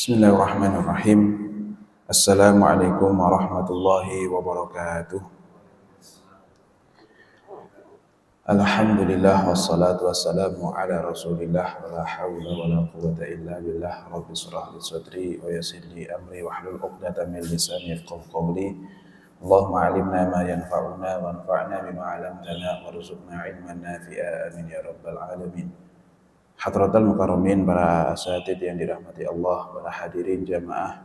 Bismillahirrahmanirrahim. Assalamualaikum warahmatullahi wabarakatuh. Alhamdulillah wassalatu wassalamu ala rasulillah wa la hawla wa la quwwata illa billah. Rabbi shrah li sadri wa yassir li amri wahlul 'uqdatam min lisani yafqahu qawli. Allahumma 'allimna ma yanfa'una wanfa'na bima 'allamtana warzuqna 'ilman nafi'a amin ya rabbal alamin. Hadratal mukarramin, para asatidz yang dirahmati Allah, para hadirin jamaah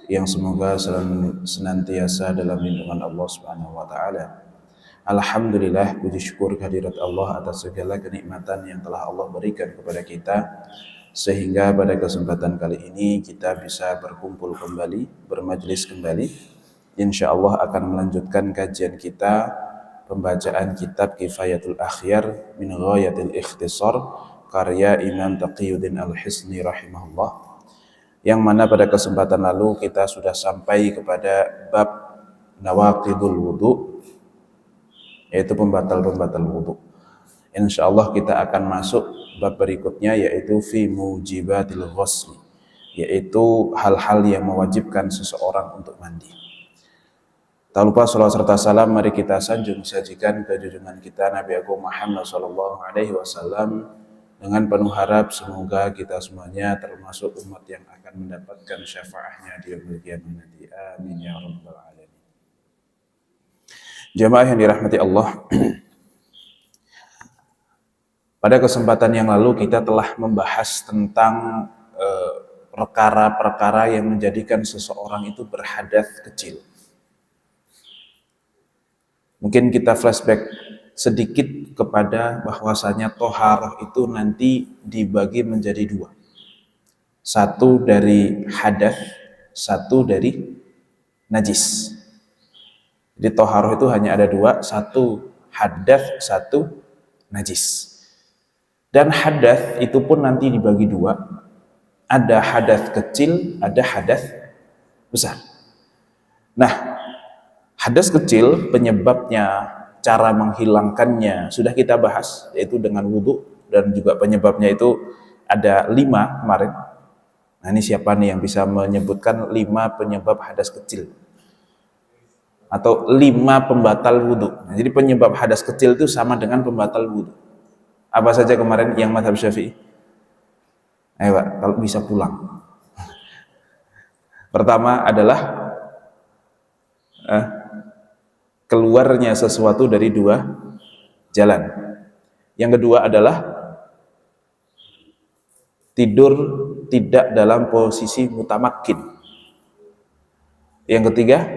yang semoga senantiasa dalam lindungan Allah Subhanahu wa taala. Alhamdulillah, puji syukur kehadirat Allah atas segala kenikmatan yang telah Allah berikan kepada kita, sehingga pada kesempatan kali ini kita bisa berkumpul kembali, bermajlis kembali. Insyaallah akan melanjutkan kajian kita, pembacaan kitab Kifayatul Akhyar min Ghayatil Ikhtisar karya Imam Taqiyuddin Al-Hisni rahimahullah, yang mana pada kesempatan lalu kita sudah sampai kepada bab Nawaqidul Wudu, yaitu pembatal-pembatal wudu. Insyaallah kita akan masuk bab berikutnya, yaitu fi mujibatil ghusl, yaitu hal-hal yang mewajibkan seseorang untuk mandi. Tak lupa salawat serta salam mari kita sanjung sajikan ke junjungan kita Nabi Agung Muhammad sallallahu alaihi wasallam, dengan penuh harap semoga kita semuanya termasuk umat yang akan mendapatkan syafaatnya di yaumil qiyamah nanti. Amin ya rabbal alamin. Jamaah yang dirahmati Allah, pada kesempatan yang lalu kita telah membahas tentang perkara-perkara yang menjadikan seseorang itu berhadath kecil. Mungkin kita flashback sedikit kepada bahwasanya toharoh itu nanti dibagi menjadi dua. Satu dari hadath, satu dari najis. Jadi toharoh itu hanya ada dua, satu hadath, satu najis. Dan hadath itu pun nanti dibagi dua. Ada hadath kecil, ada hadath besar. Nah, hadas kecil penyebabnya, cara menghilangkannya sudah kita bahas, yaitu dengan wudu, dan juga penyebabnya itu ada 5 kemarin. Nah, ini siapa nih yang bisa menyebutkan 5 penyebab hadas kecil atau 5 pembatal wudu? Nah, jadi penyebab hadas kecil itu sama dengan pembatal wudu. Apa saja kemarin yang mazhab Syafi'i? Ayo Pak, kalau bisa pulang. Pertama adalah keluarnya sesuatu dari 2 jalan. Yang kedua adalah tidur tidak dalam posisi mutamakkin. Yang ketiga,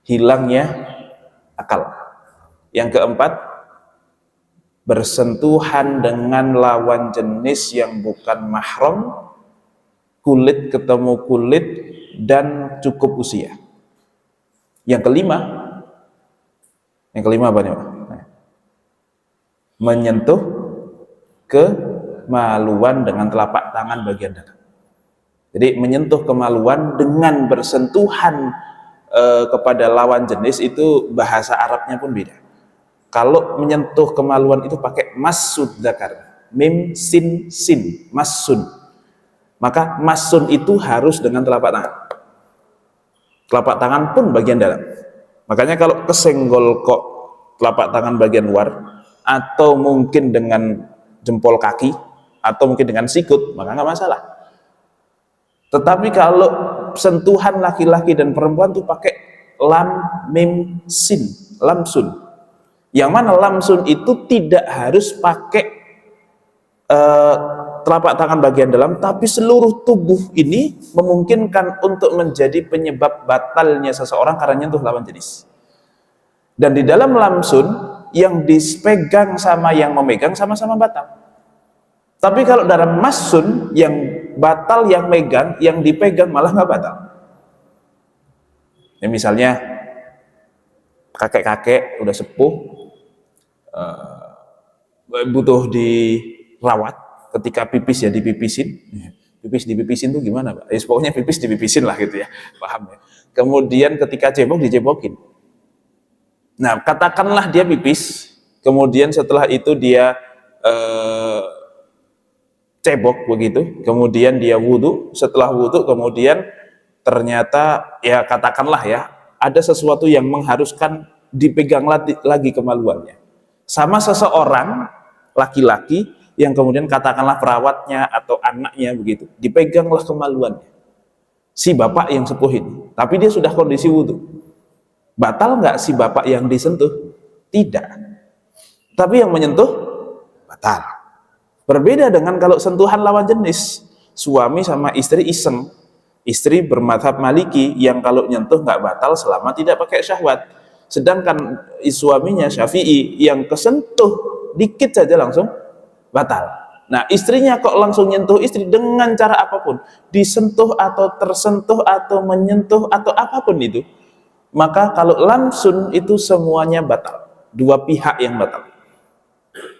hilangnya akal. Yang keempat, bersentuhan dengan lawan jenis yang bukan mahram, kulit ketemu kulit, dan cukup usia. Yang kelima apa nih Pak? Menyentuh kemaluan dengan telapak tangan bagian dalam. Jadi menyentuh kemaluan dengan bersentuhan kepada lawan jenis itu bahasa Arabnya pun beda. Kalau menyentuh kemaluan itu pakai masud dzakar, mim sin sin, masun. Maka masun itu harus dengan telapak tangan. Telapak tangan pun bagian dalam. Makanya kalau kesenggol kok telapak tangan bagian luar, atau mungkin dengan jempol kaki, atau mungkin dengan sikut, maka nggak masalah. Tetapi kalau sentuhan laki-laki dan perempuan itu pakai lam mim sin, lamsun. Yang mana lamsun itu tidak harus pakai telapak tangan bagian dalam, tapi seluruh tubuh ini memungkinkan untuk menjadi penyebab batalnya seseorang karena nyentuh lawan jenis. Dan di dalam lamsun, yang dipegang sama yang memegang sama-sama batal. Tapi kalau dalam masun, yang batal yang megang, yang dipegang malah nggak batal. Ya, misalnya kakek-kakek udah sepuh, butuh dirawat, ketika pipis ya dipipisin. Pipis dipipisin tuh gimana Pak? Pokoknya pipis dipipisin lah gitu ya, paham ya. Kemudian ketika cebok dicebokin. Nah, katakanlah dia pipis, kemudian setelah itu dia cebok begitu, kemudian dia wudhu, setelah wudhu kemudian ternyata ya katakanlah ya ada sesuatu yang mengharuskan dipegang lagi kemaluannya, sama seseorang laki-laki yang kemudian katakanlah perawatnya atau anaknya begitu, dipeganglah kemaluannya si bapak yang sepuh ini, tapi dia sudah kondisi wudhu. Batal nggak si bapak yang disentuh? Tidak. Tapi yang menyentuh batal. Berbeda dengan kalau sentuhan lawan jenis, suami sama istri iseng, istri bermadhab maliki yang kalau nyentuh nggak batal selama tidak pakai syahwat, sedangkan suaminya syafi'i yang kesentuh dikit saja langsung batal. Nah, istrinya kok langsung nyentuh istri dengan cara apapun, disentuh atau tersentuh atau menyentuh atau apapun itu, maka kalau lamsun itu semuanya batal, dua pihak yang batal.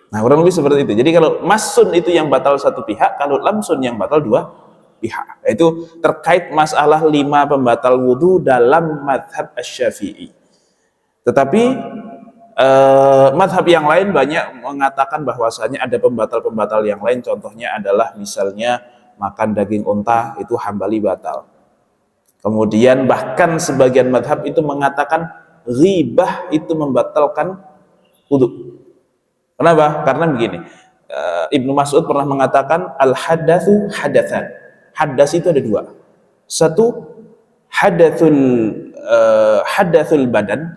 Nah, kurang lebih seperti itu. Jadi kalau masun itu yang batal satu pihak, kalau lamsun yang batal dua pihak. Itu terkait masalah 5 pembatal wudhu dalam madhab Asy-Syafi'i. Tetapi madhab yang lain banyak mengatakan bahwasanya ada pembatal-pembatal yang lain. Contohnya adalah misalnya makan daging unta itu Hambali batal. Kemudian bahkan sebagian madhab itu mengatakan ghibah itu membatalkan wudhu. Kenapa? Karena begini, Ibnu Mas'ud pernah mengatakan al-hadatsu hadatsan. Hadas itu ada 2. Satu hadatsul badan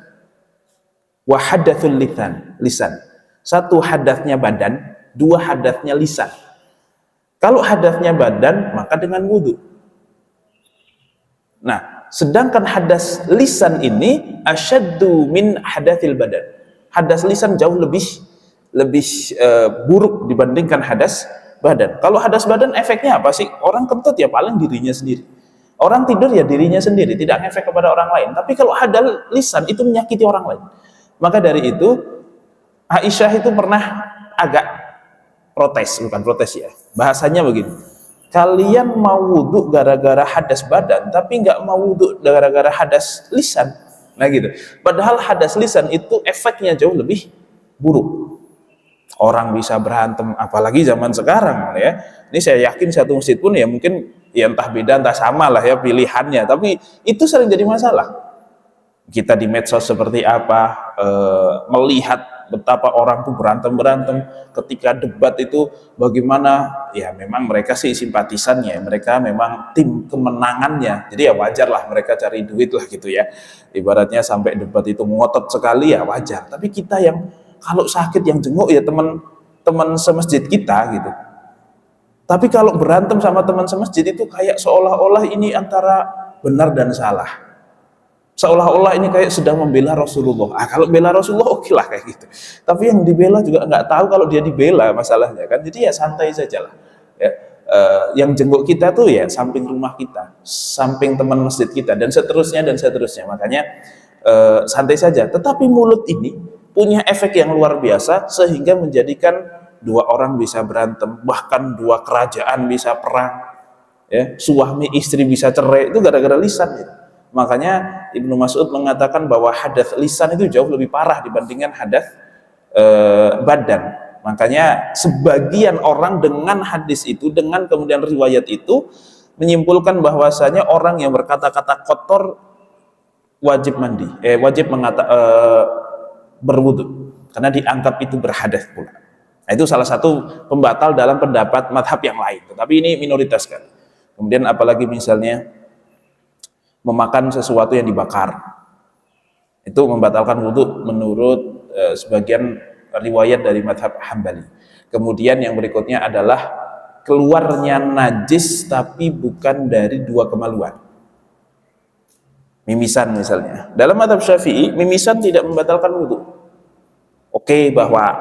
wa hadatsul lisan. Satu hadatnya badan, 2 hadatnya lisan. Kalau hadatnya badan maka dengan wudhu. Nah, sedangkan hadas lisan ini asyaddu min hadatsil badan. Hadas lisan jauh lebih buruk dibandingkan hadas badan. Kalau hadas badan efeknya apa sih? Orang kentut ya paling dirinya sendiri. Orang tidur ya dirinya sendiri, tidak ngefek kepada orang lain. Tapi kalau hadas lisan itu menyakiti orang lain. Maka dari itu Aisyah itu pernah agak bukan protes ya. Bahasanya begini. Kalian mau wudhu gara-gara hadas badan, tapi nggak mau wudhu gara-gara hadas lisan. Nah gitu. Padahal hadas lisan itu efeknya jauh lebih buruk. Orang bisa berantem, apalagi zaman sekarang ya. Ini saya yakin satu masjid pun ya mungkin ya entah beda entah sama lah ya pilihannya, tapi itu sering jadi masalah. Kita di medsos seperti apa, melihat betapa orang tuh berantem ketika debat itu bagaimana, ya memang mereka sih simpatisannya, mereka memang tim kemenangannya, jadi ya wajar lah mereka cari duit lah gitu ya, ibaratnya sampai debat itu ngotot sekali ya wajar. Tapi kita yang kalau sakit yang jenguk ya teman semasjid kita gitu. Tapi kalau berantem sama teman semasjid itu kayak seolah-olah ini antara benar dan salah. Seolah-olah ini kayak sedang membela Rasulullah. Kalau bela Rasulullah oke lah kayak gitu. Tapi yang dibela juga nggak tahu kalau dia dibela masalahnya kan. Jadi ya santai saja lah. Ya, yang jenguk kita tuh ya samping rumah kita, samping teman masjid kita dan seterusnya. Makanya santai saja. Tetapi mulut ini punya efek yang luar biasa sehingga menjadikan 2 orang bisa berantem, bahkan 2 kerajaan bisa perang, ya, suami istri bisa cerai itu gara-gara lisan. Ya. Makanya Ibnu Mas'ud mengatakan bahwa hadas lisan itu jauh lebih parah dibandingkan hadas badan. Makanya sebagian orang dengan hadis itu, dengan kemudian riwayat itu menyimpulkan bahwasanya orang yang berkata-kata kotor wajib mandi, wajib berwudu karena dianggap itu berhadas pula. Nah, itu salah satu pembatal dalam pendapat madhab yang lain, tetapi ini minoritas kan. Kemudian apalagi misalnya memakan sesuatu yang dibakar, itu membatalkan wudu menurut sebagian riwayat dari madhab Hambali. Kemudian yang berikutnya adalah keluarnya najis tapi bukan dari 2 kemaluan. Mimisan misalnya. Dalam madhab Syafi'i, mimisan tidak membatalkan wudhu. Oke, bahwa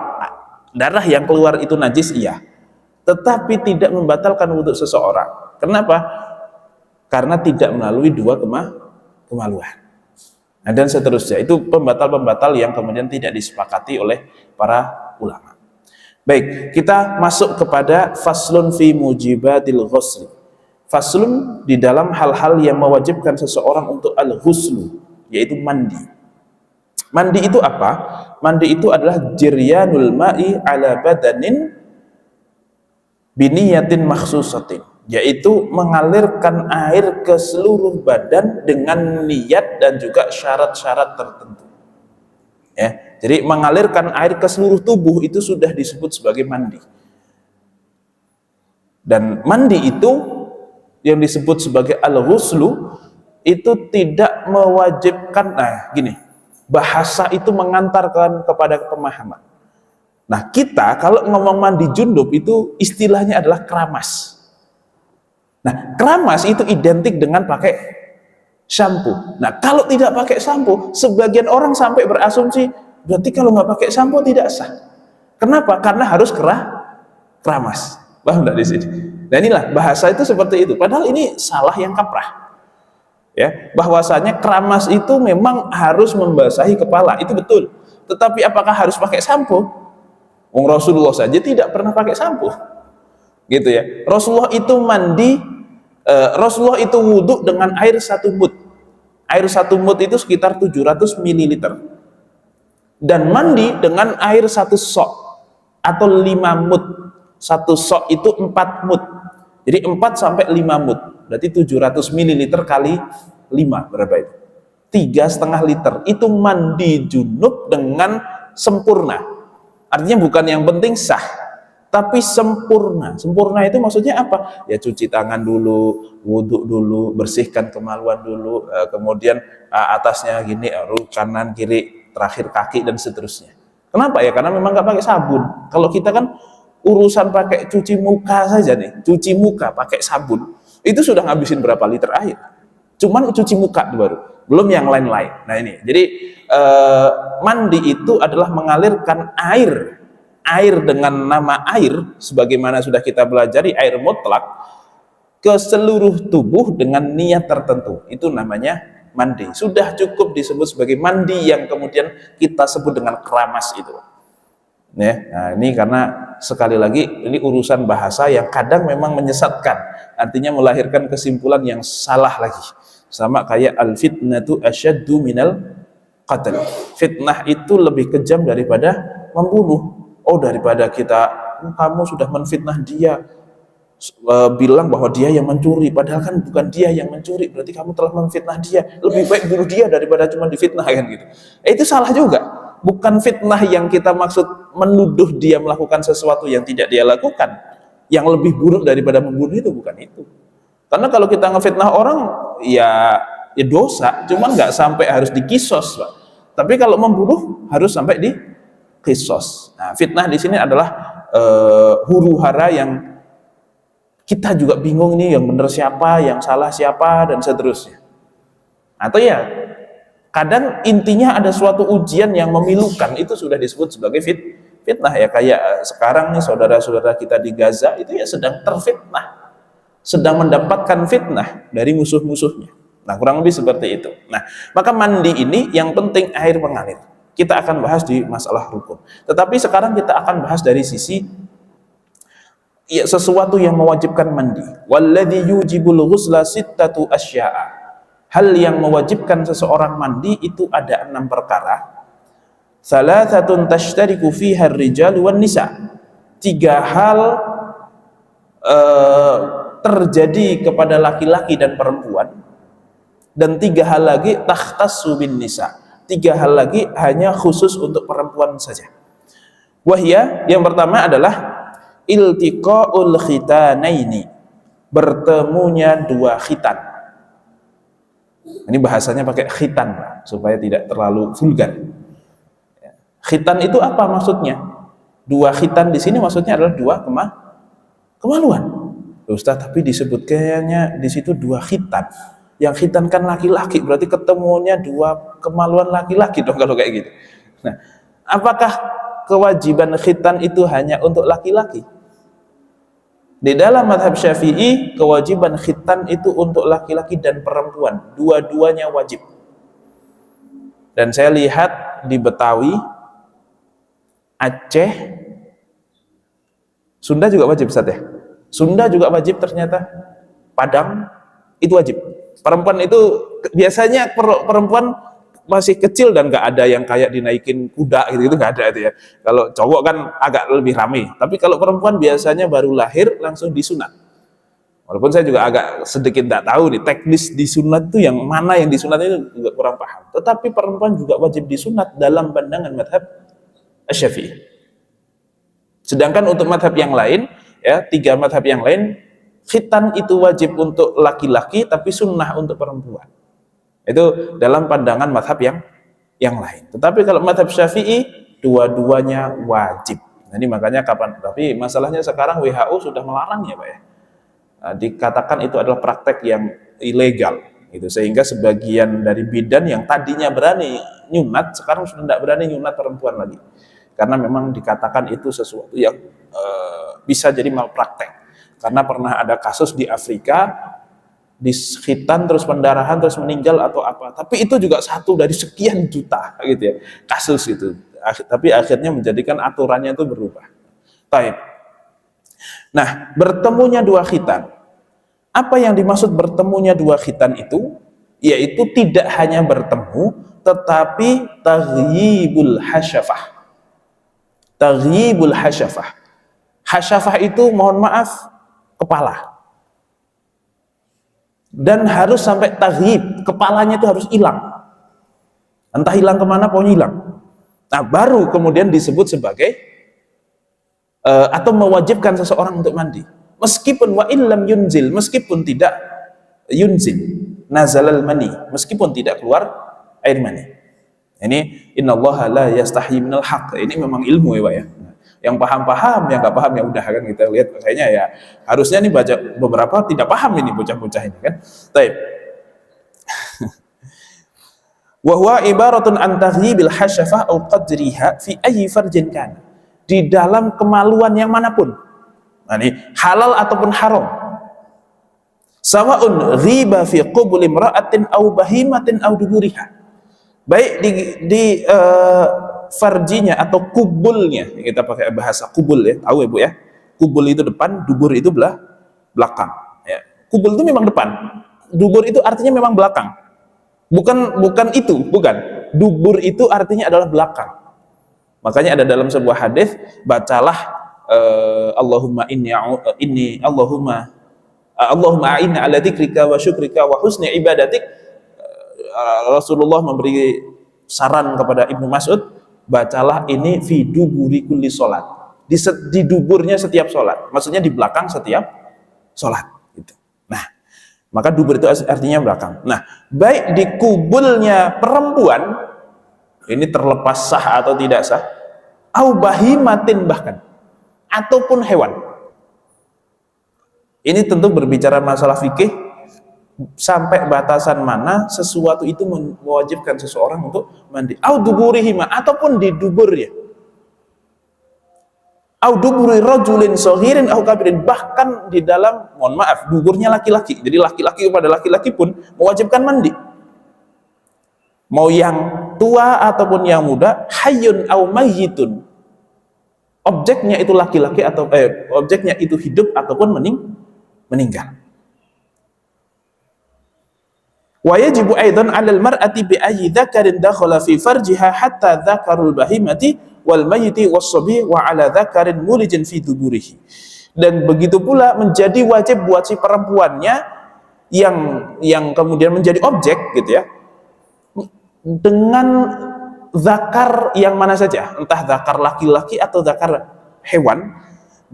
darah yang keluar itu najis, iya. Tetapi tidak membatalkan wudhu seseorang. Kenapa? Karena tidak melalui 2 kemaluan. Nah, dan seterusnya. Itu pembatal-pembatal yang kemudian tidak disepakati oleh para ulama. Baik, kita masuk kepada faslun fi mujibatil ghusli. Faslun di dalam hal-hal yang mewajibkan seseorang untuk al-ghuslu, yaitu mandi. Mandi itu apa? Mandi itu adalah jiryanul ma'i ala badanin biniyatin makhsusatin, yaitu mengalirkan air ke seluruh badan dengan niat dan juga syarat-syarat tertentu. Ya, jadi mengalirkan air ke seluruh tubuh itu sudah disebut sebagai mandi. Dan mandi itu yang disebut sebagai al-ghuslu itu tidak mewajibkan. Nah, gini, bahasa itu mengantarkan kepada pemahaman. Nah, kita kalau ngomong mandi junub itu istilahnya adalah keramas. Nah, keramas itu identik dengan pakai shampoo. Nah, kalau tidak pakai shampoo, sebagian orang sampai berasumsi berarti kalau nggak pakai shampoo tidak sah. Kenapa? Karena harus keramas. Paham nggak di sini? Nah, inilah bahasa itu seperti itu. Padahal ini salah yang kaprah. Ya, bahwasanya keramas itu memang harus membasahi kepala, itu betul. Tetapi apakah harus pakai sampo? Wong Rasulullah saja tidak pernah pakai sampo, gitu ya. Rasulullah itu mandi, Rasulullah itu wudhu dengan air 1 mud. Air 1 mud itu sekitar 700 ml. Dan mandi dengan air 1 sok atau 5 mud. 1 sok itu 4 mud. Jadi 4 sampai 5 mud. Berarti 700 ml kali 5 berapa itu? 3,5 liter. Itu mandi junub dengan sempurna. Artinya bukan yang penting sah, tapi sempurna. Sempurna itu maksudnya apa? Ya cuci tangan dulu, wudhu dulu, bersihkan kemaluan dulu, kemudian atasnya gini, kanan kiri, terakhir kaki dan seterusnya. Kenapa ya? Karena memang nggak pakai sabun. Kalau kita kan urusan pakai cuci muka saja nih, cuci muka pakai sabun itu sudah ngabisin berapa liter air, cuman cuci muka baru, belum yang lain-lain. Nah ini, jadi mandi itu adalah mengalirkan air dengan nama air, sebagaimana sudah kita pelajari air mutlak, ke seluruh tubuh dengan niat tertentu, itu namanya mandi. Sudah cukup disebut sebagai mandi yang kemudian kita sebut dengan keramas itu. Ya, nah ini karena sekali lagi ini urusan bahasa yang kadang memang menyesatkan, artinya melahirkan kesimpulan yang salah lagi. Sama kayak al-fitnatu asyaddu minal qatl. Fitnah itu lebih kejam daripada membunuh. Oh, daripada kita, kamu sudah menfitnah dia, bilang bahwa dia yang mencuri, padahal kan bukan dia yang mencuri, berarti kamu telah memfitnah dia. Lebih baik bunuh dia daripada cuma difitnah, kan gitu. Itu salah juga. Bukan fitnah yang kita maksud menuduh dia melakukan sesuatu yang tidak dia lakukan, yang lebih buruk daripada membunuh, itu bukan itu. Karena kalau kita ngefitnah orang ya dosa, cuman nggak sampai harus dikisos, Pak. Tapi kalau membunuh harus sampai dikisos. Nah, fitnah di sini adalah huru hara yang kita juga bingung nih, yang benar siapa, yang salah siapa, dan seterusnya. Atau ya kadang intinya ada suatu ujian yang memilukan, itu sudah disebut sebagai fitnah ya. Kayak sekarang nih saudara-saudara kita di Gaza itu ya sedang terfitnah, sedang mendapatkan fitnah dari musuh-musuhnya. Nah, kurang lebih seperti itu. Nah, maka mandi ini yang penting air mengalir. Kita akan bahas di masalah rukun. Tetapi sekarang kita akan bahas dari sisi ya, sesuatu yang mewajibkan mandi. Walladzi yujibul ghusla sittatu asya'a. Hal yang mewajibkan seseorang mandi itu ada 6 perkara. Salasatun tashtariku fiha ar-rijalu wan nisa. 3 hal terjadi kepada laki-laki dan perempuan, dan 3 hal lagi takhtassu bin nisa. 3 hal lagi hanya khusus untuk perempuan saja. Wahya, yang pertama adalah iltiqaul khitanaini, bertemunya 2 khitan. Ini bahasanya pakai khitan supaya tidak terlalu vulgar. Khitan itu apa maksudnya? 2 khitan di sini maksudnya adalah 2 kemaluan. Ustaz, tapi disebut kayaknya di situ 2 khitan. Yang khitan kan laki-laki, berarti ketemunya 2 kemaluan laki-laki dong kalau kayak gitu. Nah, apakah kewajiban khitan itu hanya untuk laki-laki? Di dalam mazhab Syafi'i, kewajiban khitan itu untuk laki-laki dan perempuan, dua-duanya wajib. Dan saya lihat di Betawi, Aceh, Sunda juga wajib, Ustaz ya? Sunda juga wajib ternyata. Padang itu wajib. Perempuan itu biasanya perempuan masih kecil dan nggak ada yang kayak dinaikin kuda gitu, itu nggak ada itu ya. Kalau cowok kan agak lebih ramai, tapi kalau perempuan biasanya baru lahir langsung disunat. Walaupun saya juga agak sedikit nggak tahu nih teknis disunat itu yang mana yang disunat itu juga kurang paham. Tetapi perempuan juga wajib disunat dalam pandangan madhab Asy-Syafi'i. Sedangkan untuk madhab yang lain, ya 3 madhab yang lain, khitan itu wajib untuk laki-laki tapi sunnah untuk perempuan. Itu dalam pandangan madhab yang lain. Tetapi kalau madhab Syafi'i, dua-duanya wajib. Nah, ini makanya kapan? Tapi masalahnya sekarang WHO sudah melarang ya Pak ya. Nah, dikatakan itu adalah praktek yang ilegal. Gitu. Sehingga sebagian dari bidan yang tadinya berani nyunat, sekarang sudah tidak berani nyunat perempuan lagi. Karena memang dikatakan itu sesuatu yang bisa jadi malpraktek. Karena pernah ada kasus di Afrika, di khitan terus pendarahan terus meninggal atau apa, tapi itu juga 1 dari sekian juta gitu ya kasus itu, tapi akhirnya menjadikan aturannya itu berubah. Baik. Nah, bertemunya 2 khitan, apa yang dimaksud bertemunya 2 khitan itu? Yaitu tidak hanya bertemu tetapi taghyibul hasyafah. Taghyibul hasyafah. Hasyafah itu mohon maaf kepala. Dan harus sampai taghyib, kepalanya itu harus hilang. Entah hilang kemana, pokoknya hilang. Nah, baru kemudian disebut sebagai atau mewajibkan seseorang untuk mandi. Meskipun wa illam yunzil, meskipun tidak yunzil, nazalal mani, meskipun tidak keluar air mani. Ini innallaha la yastahyi minal haqq. Ini memang ilmu ya Pak ya. Yang paham-paham, yang nggak paham ya udah kan, kita lihat kayaknya ya harusnya nih baca beberapa tidak paham ini bocah-bocah ini kan. Baik. Wa huwa ibaratun an taghyibil hasyafah au qadriha fi ayyi farjin kan. Di dalam kemaluan yang manapun. Nah, ini halal ataupun haram. Sawa'un ghiba fi qubul imra'atin au bahimatin au duburiha. Baik di farjinya atau kubulnya, kita pakai bahasa kubul ya, tahu ya Bu ya, kubul itu depan, dubur itu belakang ya. Kubul itu memang depan, dubur itu artinya memang belakang, bukan itu, bukan, dubur itu artinya adalah belakang. Makanya ada dalam sebuah hadis, bacalah Allahumma Allahumma a'inna ala dzikrika wa syukrika wa husni ibadatik. Rasulullah memberi saran kepada Ibnu Mas'ud, bacalah ini fi duburi kulli sholat, di duburnya setiap sholat, maksudnya di belakang setiap sholat gitu. Nah, maka dubur itu artinya belakang. Nah, baik di kubulnya perempuan, ini terlepas sah atau tidak sah, au bahimatin bahkan, ataupun hewan. Ini tentu berbicara masalah fikih, sampai batasan mana sesuatu itu mewajibkan seseorang untuk mandi. Au duburihima, ataupun di duburnya. Au duburi rajulin saghirin au kabirin, bahkan di dalam, mohon maaf, duburnya laki-laki. Jadi laki-laki kepada laki-laki pun mewajibkan mandi. Mau yang tua ataupun yang muda, hayyun au mayyitun. Objeknya itu laki-laki atau objeknya itu hidup ataupun meninggal. Wa yajibu aidan 'alal mar'ati bi ayyi dzakarin dakhala fi farjiha hatta dzakarul bahimati wal mayyiti was-sabi wa 'ala dzakarin mulijin fi duburihi. Dan begitu pula menjadi wajib buat si perempuannya yang kemudian menjadi objek gitu ya, dengan zakar yang mana saja, entah zakar laki-laki atau zakar hewan,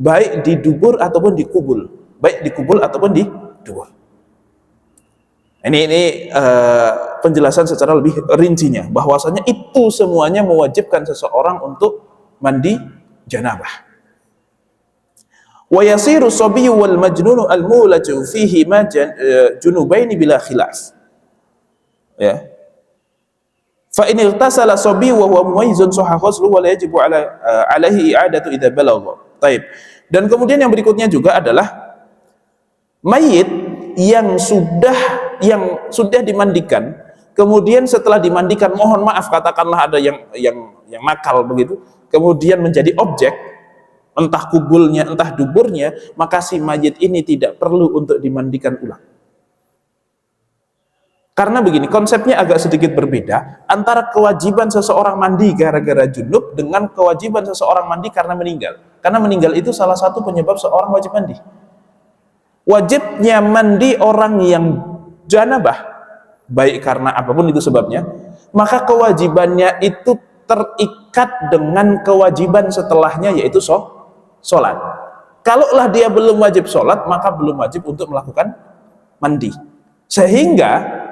baik di dubur ataupun di kubul, baik di kubul ataupun di dubur. Ini penjelasan secara lebih rincinya, bahwasanya itu semuanya mewajibkan seseorang untuk mandi janabah. Wa yasiru sabiyyu wal majnunu al mulaju fihi ma junubaini bila khilaf. Ya. Fa in irtasala sabiyyu wa huwa mumayyizun sahha ghusluhu wa la yajibu alaihi i'adatu idza balagha. Taib. Dan kemudian yang berikutnya juga adalah mayit yang sudah dimandikan, kemudian setelah dimandikan, mohon maaf katakanlah ada yang nakal begitu, kemudian menjadi objek, entah kubulnya entah duburnya, maka si mayit ini tidak perlu untuk dimandikan ulang. Karena begini, konsepnya agak sedikit berbeda antara kewajiban seseorang mandi gara-gara junub dengan kewajiban seseorang mandi karena meninggal. Karena meninggal itu salah satu penyebab seorang wajib mandi. Wajibnya mandi orang yang janabah, baik karena apapun itu sebabnya, maka kewajibannya itu terikat dengan kewajiban setelahnya, yaitu sholat. Kalaulah dia belum wajib sholat, maka belum wajib untuk melakukan mandi. Sehingga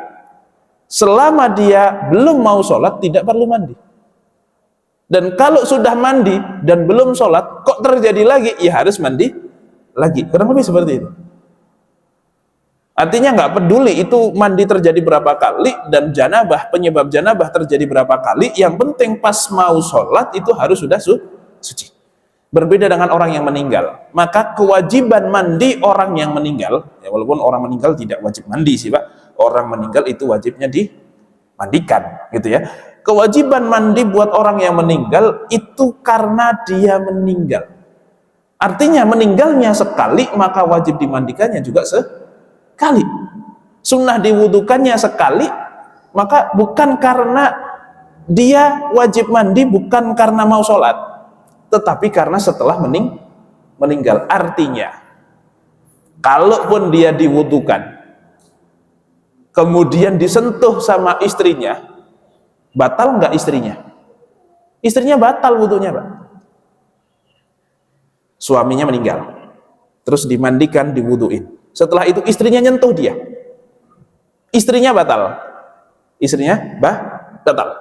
selama dia belum mau sholat, tidak perlu mandi. Dan kalau sudah mandi dan belum sholat, kok terjadi lagi, ya harus mandi lagi. Kurang lebih seperti itu. Artinya nggak peduli itu mandi terjadi berapa kali, dan janabah, penyebab janabah terjadi berapa kali, yang penting pas mau sholat itu harus sudah suci. Berbeda dengan orang yang meninggal. Maka kewajiban mandi orang yang meninggal, ya walaupun orang meninggal tidak wajib mandi sih Pak, orang meninggal itu wajibnya dimandikan gitu ya. Kewajiban mandi buat orang yang meninggal itu karena dia meninggal. Artinya meninggalnya sekali, maka wajib dimandikannya juga sekali. Sunnah diwudukannya sekali, maka bukan karena dia wajib mandi, bukan karena mau sholat, tetapi karena setelah meninggal. Artinya kalaupun dia diwudukan kemudian disentuh sama istrinya, batal nggak istrinya? Istrinya batal wudunya Pak. Suaminya meninggal, terus dimandikan, diwuduin. Setelah itu istrinya nyentuh dia, istrinya batal. Istrinya batal.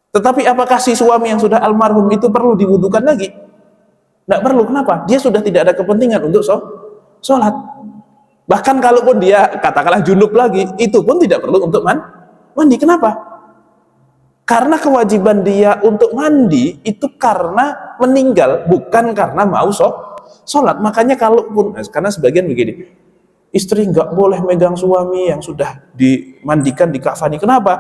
Tetapi apakah si suami yang sudah almarhum itu perlu diwudukan lagi? Nggak perlu. Kenapa? Dia sudah tidak ada kepentingan untuk sholat. Bahkan kalaupun dia katakanlah junub lagi, itu pun tidak perlu untuk mandi. Kenapa? Karena kewajiban dia untuk mandi itu karena meninggal, bukan karena mau sholat. Makanya kalaupun, karena sebagian begini, istri nggak boleh megang suami yang sudah dimandikan, dikafani. Kenapa?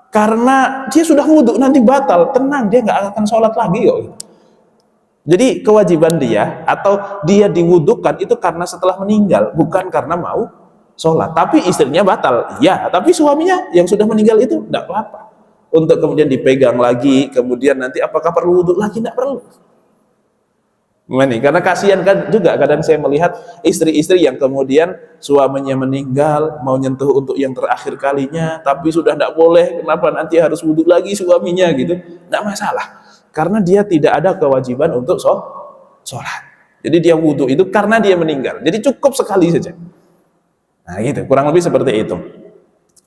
Karena dia sudah wudhu, nanti batal. Tenang, dia nggak akan sholat lagi kok. Jadi kewajiban dia atau dia diwudukan itu karena setelah meninggal, bukan karena mau sholat. Tapi istrinya batal, ya. Tapi suaminya yang sudah meninggal itu tidak apa-apa. Untuk kemudian dipegang lagi, kemudian nanti apakah perlu wudhu lagi? Tidak perlu. Karena kasihan kan juga kadang saya melihat istri-istri yang kemudian suaminya meninggal, mau nyentuh untuk yang terakhir kalinya, tapi sudah tidak boleh. Kenapa nanti harus wudhu lagi suaminya gitu? Tidak masalah. Karena dia tidak ada kewajiban untuk sholat. Jadi dia wudhu itu karena dia meninggal. Jadi cukup sekali saja. Nah gitu, kurang lebih seperti itu.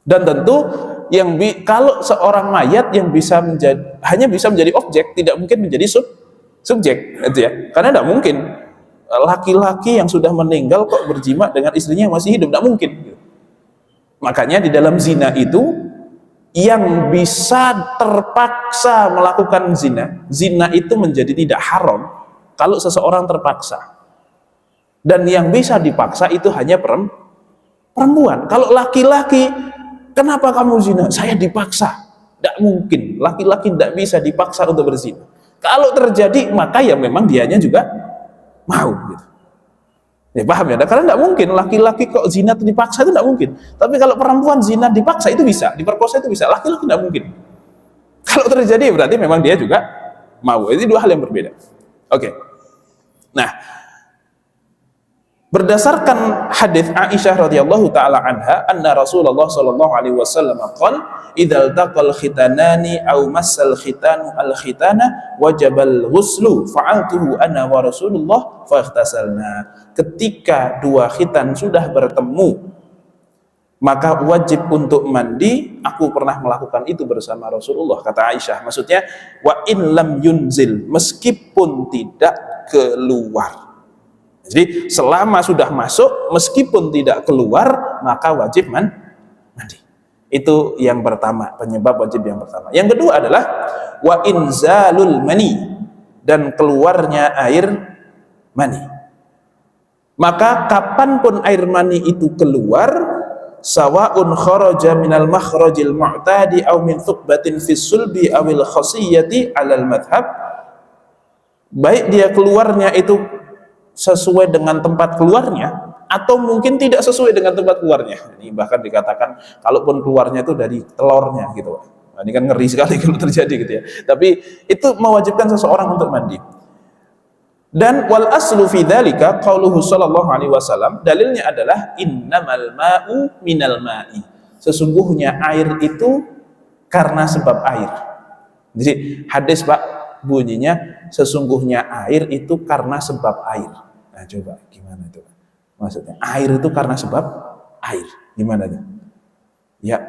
Dan tentu kalau seorang mayat yang hanya bisa menjadi objek, tidak mungkin menjadi subjek, gitu ya. Karena tidak mungkin laki-laki yang sudah meninggal kok berjima dengan istrinya yang masih hidup, tidak mungkin. Makanya di dalam zina itu, yang bisa terpaksa melakukan zina itu menjadi tidak haram kalau seseorang terpaksa. Dan yang bisa dipaksa itu hanya perempuan. Kalau laki-laki, kenapa kamu zina? Saya dipaksa. Tidak mungkin, laki-laki tidak bisa dipaksa untuk berzina. Kalau terjadi, maka ya memang dianya juga mau gitu. Ya paham ya? Karena tidak mungkin laki-laki kok zina itu dipaksa, itu tidak mungkin. Tapi kalau perempuan zina dipaksa itu bisa, diperkosa itu bisa. Laki-laki tidak mungkin. Kalau terjadi berarti memang dia juga mau. Itu dua hal yang berbeda. Oke. Nah, berdasarkan hadis Aisyah radhiyallahu taala anha, anna Rasulullah sallallahu alaihi wasallam qala, "Idzal taqal khitanani aw massal khitanu al khitana wajabal ghuslu fa'altuhu ana wa Rasulullah faghtasalna." Ketika dua khitan sudah bertemu, maka wajib untuk mandi. Aku pernah melakukan itu bersama Rasulullah, kata Aisyah. Maksudnya wa in lam yunzil, meskipun tidak keluar. Jadi selama sudah masuk, meskipun tidak keluar, maka wajib mandi. Itu yang pertama, penyebab wajib yang pertama. Yang kedua adalah wa inzalul mani, dan keluarnya air mani. Maka kapanpun air mani itu keluar, sawa'un kharaja minal makhrajil mu'tadi aw min thuqbatin fis sulbi awil khasiyyati 'alal madhhab, baik dia keluarnya itu sesuai dengan tempat keluarnya atau mungkin tidak sesuai dengan tempat keluarnya. Ini bahkan dikatakan kalaupun keluarnya itu dari telurnya gitu. Nah, ini kan ngeri sekali kalau terjadi gitu ya. Tapi itu mewajibkan seseorang untuk mandi. Dan wal aslu fi dzalika qauluhu sallallahu alaihi wasallam, dalilnya adalah innamal ma'u minal ma'i. Sesungguhnya air itu karena sebab air. Jadi hadis Pak bunyinya sesungguhnya air itu karena sebab air. Nah, coba gimana itu? Maksudnya air itu karena sebab air. Gimana itu? Ya,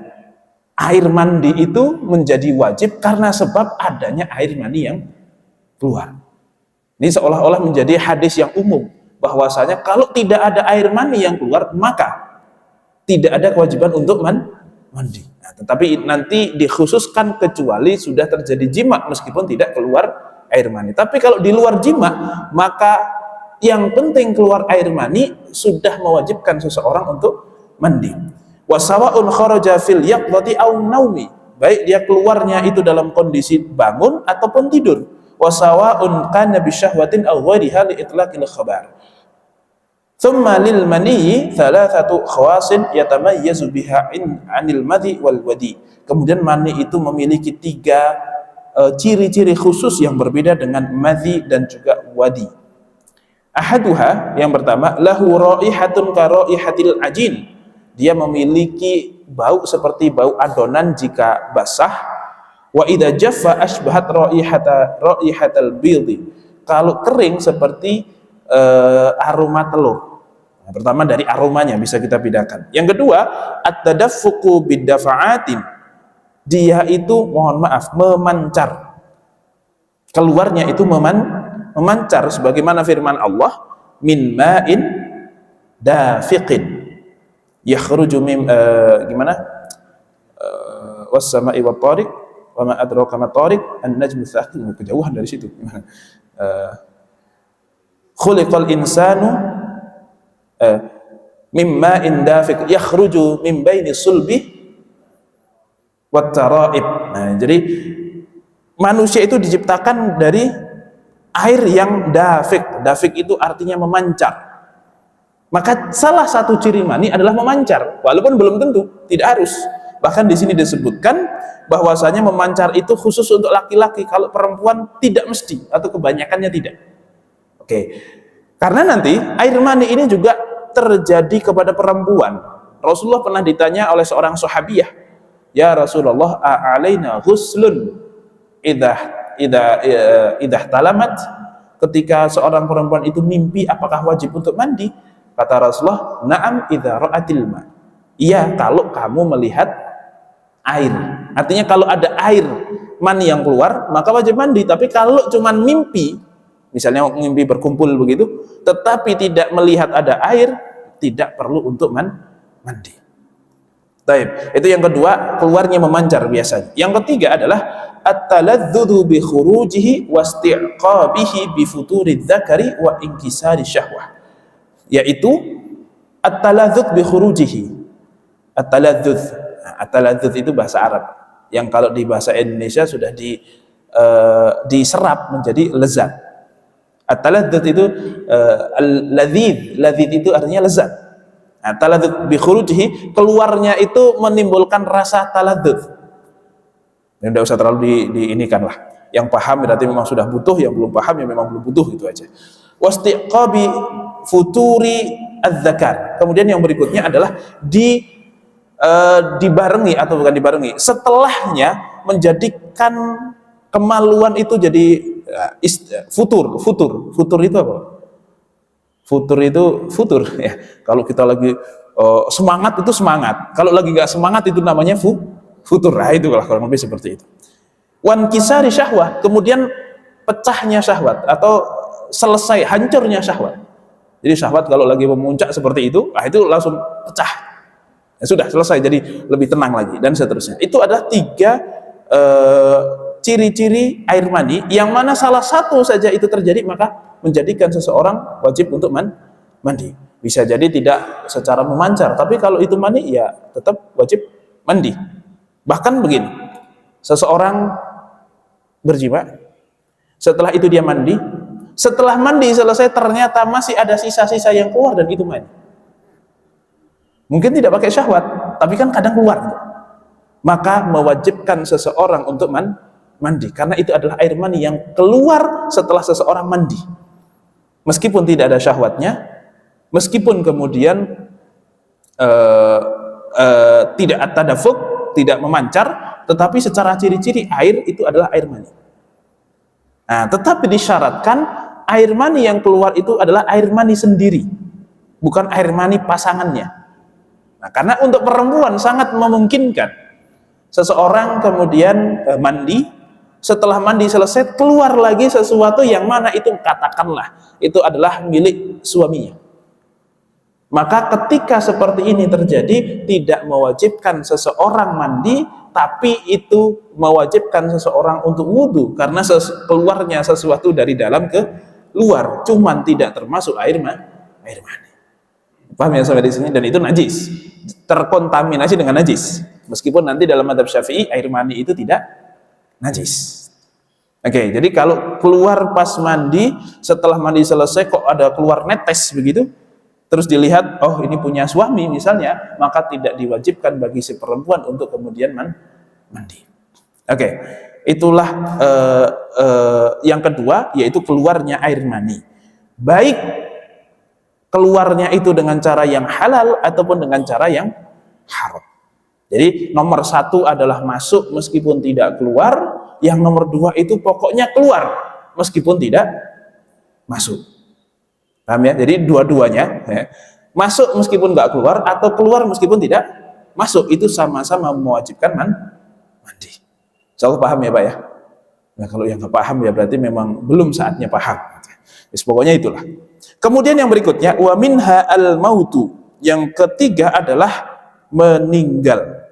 air mandi itu menjadi wajib karena sebab adanya air mani yang keluar. Ini seolah-olah menjadi hadis yang umum, bahwasanya kalau tidak ada air mani yang keluar, maka tidak ada kewajiban untuk mandi. Nah, tetapi nanti dikhususkan kecuali sudah terjadi jima meskipun tidak keluar air mani. Tapi kalau di luar jima, maka yang penting keluar air mani sudah mewajibkan seseorang untuk mandi. Wasawa'un kharaja fil yaqdati aw naumi. Baik dia keluarnya itu dalam kondisi bangun ataupun tidur. Wasawa'un kana bisyahwatin aw ghairiha li itlaqil khabar. Thumma lil maniyyi thalathatu khawasin yatamayyazu biha 'anil madhi wal wadi. Kemudian mani itu memiliki 3 ciri-ciri khusus yang berbeda dengan madhi dan juga wadi. Ahaduha, yang pertama, lahu raihatun ka raihatil ajin. Dia memiliki bau seperti bau adonan jika basah. Wa idza jaffa asbahat raihatal bildi. Kalau kering seperti aroma telur. Nah, pertama dari aromanya bisa kita bedakan. Yang kedua, at-tadaffuqu bid-dafa'atin. Dia itu mohon maaf memancar. Keluarnya itu memancar sebagaimana firman Allah, min ma'in dafiqin yakhruju min gimana? Was-sama'i wat-tariq wa ma adraka ma tariq an-najmu tsaqil. Kejauhan dari situ. Khuliqal insanu mimma indafiq yakhruju min baini sulbi wat tara'ib. Nah, jadi manusia itu diciptakan dari air yang dafiq. Dafiq itu artinya memancar. Maka salah satu ciri mani adalah memancar, walaupun belum tentu, tidak harus. Bahkan di sini disebutkan bahwasanya memancar itu khusus untuk laki-laki, kalau perempuan tidak mesti atau kebanyakannya tidak. Oke. Karena nanti air mani ini juga terjadi kepada perempuan. Rasulullah pernah ditanya oleh seorang sahabiyah, "Ya Rasulullah, a'alaina ghuslun idah talamat?" Ketika seorang perempuan itu mimpi, apakah wajib untuk mandi? Kata Rasulullah, "Na'am idza ra'atil ma." Iya, kalau kamu melihat air. Artinya kalau ada air mani yang keluar, maka wajib mandi. Tapi kalau cuman mimpi, misalnya mimpi berkumpul begitu, tetapi tidak melihat ada air, tidak perlu untuk mandi. Taib. Itu yang kedua, keluarnya memancar biasanya. Yang ketiga adalah at-taladzudzu bi khurujihi wasti'qabihi bi futuri dzakari wa inkisari syahwah. Yaitu at-taladzudz bi khurujihi. At-taladzudz. Nah, at-taladzudz itu bahasa Arab. Yang kalau di bahasa Indonesia sudah diserap menjadi lezat. At-taladzudz itu al-ladzidz. Ladzidz itu artinya lezat. Nah, taladzudz bi khurujihi, keluarnya itu menimbulkan rasa taladzudz. Yang tidak usah terlalu diinikan lah. Yang paham berarti memang sudah butuh, yang belum paham ya memang belum butuh, itu aja. Wastiqabi futuri adz-dzakar. Kemudian yang berikutnya adalah dibarengi atau bukan dibarengi, setelahnya menjadikan kemaluan itu jadi futur itu apa? Futur itu futur ya. Kalau kita lagi semangat itu semangat, kalau lagi nggak semangat itu namanya futur. Nah, itu lah kurang lebih seperti itu. Wan kisari syahwat, kemudian pecahnya syahwat atau selesai hancurnya syahwat. Jadi syahwat kalau lagi memuncak seperti itu, nah itu langsung pecah. Ya sudah selesai, jadi lebih tenang lagi dan seterusnya. Itu adalah 3 ciri-ciri air mani, yang mana salah satu saja itu terjadi maka menjadikan seseorang wajib untuk mandi. Bisa jadi tidak secara memancar, tapi kalau itu mani ya tetap wajib mandi. Bahkan begini, seseorang berjima, setelah itu dia mandi, setelah mandi selesai ternyata masih ada sisa-sisa yang keluar dan itu mani. Mungkin tidak pakai syahwat, tapi kan kadang keluar gitu. Maka mewajibkan seseorang untuk mandi, karena itu adalah air mani yang keluar setelah seseorang mandi. Meskipun tidak ada syahwatnya, meskipun kemudian tidak tadafuk, tidak memancar, tetapi secara ciri-ciri air itu adalah air mani. Nah, tetapi disyaratkan air mani yang keluar itu adalah air mani sendiri, bukan air mani pasangannya. Nah, karena untuk perempuan sangat memungkinkan seseorang kemudian mandi, setelah mandi selesai keluar lagi sesuatu yang mana itu katakanlah itu adalah milik suaminya. Maka ketika seperti ini terjadi, tidak mewajibkan seseorang mandi, tapi itu mewajibkan seseorang untuk wudhu, karena keluarnya sesuatu dari dalam ke luar, cuman tidak termasuk air mani. Paham ya sampai di sini? Dan itu najis, terkontaminasi dengan najis. Meskipun nanti dalam mazhab Syafi'i air mani itu tidak najis. Oke, jadi kalau keluar pas mandi, setelah mandi selesai kok ada keluar netes begitu, terus dilihat, oh ini punya suami misalnya, maka tidak diwajibkan bagi si perempuan untuk kemudian mandi. Oke, itulah yang kedua, yaitu keluarnya air mani. Baik keluarnya itu dengan cara yang halal ataupun dengan cara yang haram. Jadi nomor satu adalah masuk meskipun tidak keluar, yang nomor dua itu pokoknya keluar meskipun tidak masuk. Paham ya? Jadi dua-duanya ya. Masuk meskipun nggak keluar atau keluar meskipun tidak masuk, itu sama-sama mewajibkan mandi. Insyaallah paham ya Pak ya? Nah kalau yang nggak paham ya berarti memang belum saatnya paham. Pokoknya itulah. Kemudian yang berikutnya, wa minha al-mautu. Yang ketiga adalah meninggal.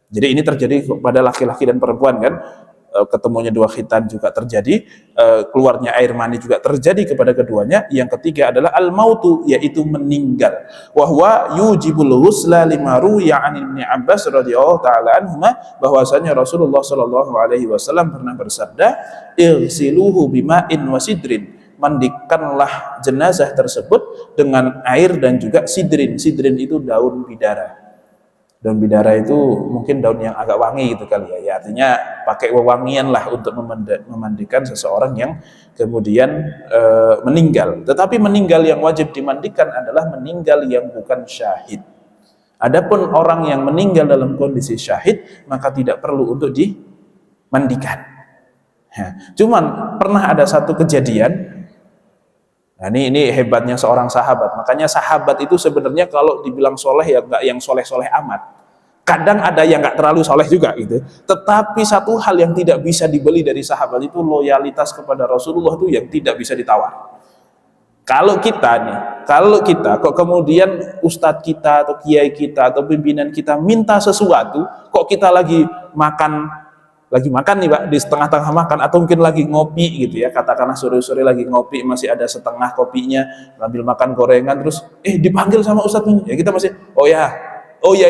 Jadi ini terjadi pada laki-laki dan perempuan kan, ketemunya dua khitan juga terjadi, keluarnya air mani juga terjadi kepada keduanya. Yang ketiga adalah al-mautu, yaitu meninggal. Wa huwa yujibul ghusla lima ruya an Ibnu Abbas radhiyallahu taala anhuma, bahwasanya Rasulullah sallallahu alaihi wasallam pernah bersabda, "Igsiluhu bima'in wa sidrin." Mandikanlah jenazah tersebut dengan air dan juga sidrin. Sidrin itu daun bidara. Daun bidara itu mungkin daun yang agak wangi gitu kali ya. Ya artinya pakai wewangian lah untuk memandikan seseorang yang kemudian meninggal. Tetapi meninggal yang wajib dimandikan adalah meninggal yang bukan syahid. Adapun orang yang meninggal dalam kondisi syahid, maka tidak perlu untuk dimandikan. Ya. Cuman pernah ada satu kejadian. Nah ini hebatnya seorang sahabat. Makanya sahabat itu sebenarnya kalau dibilang soleh ya nggak yang soleh-soleh amat. Kadang ada yang nggak terlalu soleh juga gitu. Tetapi satu hal yang tidak bisa dibeli dari sahabat itu loyalitas kepada Rasulullah itu yang tidak bisa ditawar. Kalau kita kok kemudian ustadz kita atau kiai kita atau pimpinan kita minta sesuatu, kok kita lagi makan nih Pak, di setengah-tengah makan, atau mungkin lagi ngopi gitu ya, katakanlah sore-sore lagi ngopi, masih ada setengah kopinya, sambil makan gorengan, terus dipanggil sama ustadz ini, ya kita masih, oh ya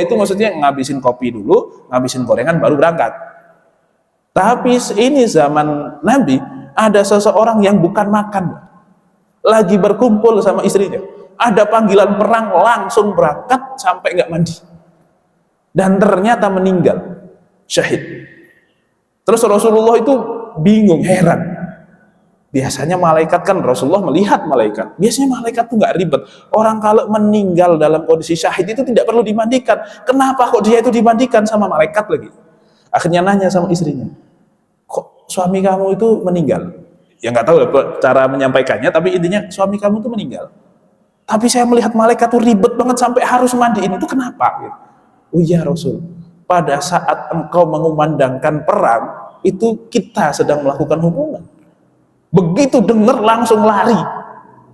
itu maksudnya ngabisin kopi dulu, ngabisin gorengan baru berangkat. Tapi ini zaman Nabi, ada seseorang yang bukan makan, lagi berkumpul sama istrinya, ada panggilan perang, langsung berangkat sampai nggak mandi, dan ternyata meninggal, syahid. Terus Rasulullah itu bingung, heran. Biasanya malaikat kan, Rasulullah melihat malaikat. Biasanya malaikat tuh nggak ribet. Orang kalau meninggal dalam kondisi syahid itu tidak perlu dimandikan. Kenapa kok dia itu dimandikan sama malaikat lagi? Akhirnya nanya sama istrinya, kok suami kamu itu meninggal? Ya nggak tahu cara menyampaikannya, tapi intinya suami kamu itu meninggal. Tapi saya melihat malaikat tuh ribet banget sampai harus mandiin, itu kenapa? Oh iya Rasul, pada saat engkau mengumandangkan perang, itu kita sedang melakukan hubungan. Begitu dengar langsung lari.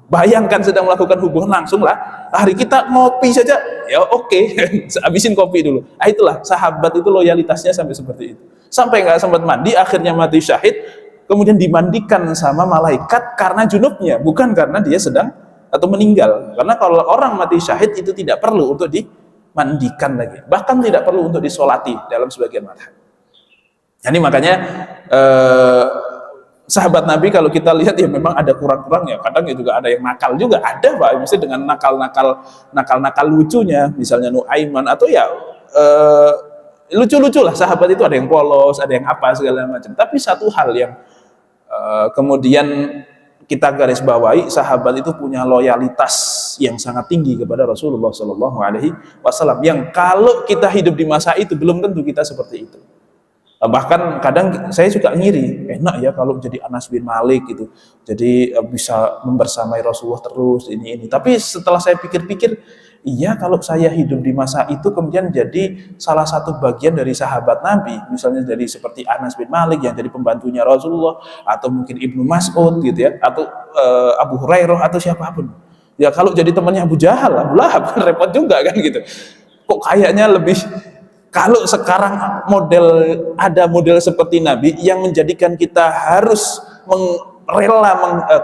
Bayangkan sedang melakukan hubungan, langsung lah lari. Kita ngopi saja, ya oke, habisin kopi dulu. Nah, itulah sahabat itu loyalitasnya sampai seperti itu. Sampai nggak sempat mandi, akhirnya mati syahid, kemudian dimandikan sama malaikat karena junubnya, bukan karena dia sedang atau meninggal. Karena kalau orang mati syahid itu tidak perlu untuk dimandikan lagi, bahkan tidak perlu untuk disolati dalam sebagian mazhab. Jadi makanya sahabat Nabi kalau kita lihat ya memang ada kurang-kurang ya, kadang ya juga ada yang nakal juga, ada Pak, misalnya dengan nakal lucunya, misalnya Nuaiman atau ya lucu-lucu lah sahabat itu, ada yang polos, ada yang apa segala macam. Tapi satu hal yang kemudian kita garis bawahi, sahabat itu punya loyalitas yang sangat tinggi kepada Rasulullah Shallallahu Alaihi Wasallam. Yang kalau kita hidup di masa itu belum tentu kita seperti itu. Bahkan kadang saya suka ngiri, enak ya kalau jadi Anas bin Malik gitu, jadi bisa membersamai Rasulullah terus ini. Tapi setelah saya pikir-pikir, iya kalau saya hidup di masa itu kemudian jadi salah satu bagian dari sahabat Nabi, misalnya jadi seperti Anas bin Malik yang jadi pembantunya Rasulullah, atau mungkin Ibnu Mas'ud gitu ya, atau Abu Hurairah atau siapapun. Ya kalau jadi temannya Abu Jahal, Abu Lahab, repot juga kan gitu. Kok kayaknya lebih, kalau sekarang ada model seperti Nabi yang menjadikan kita harus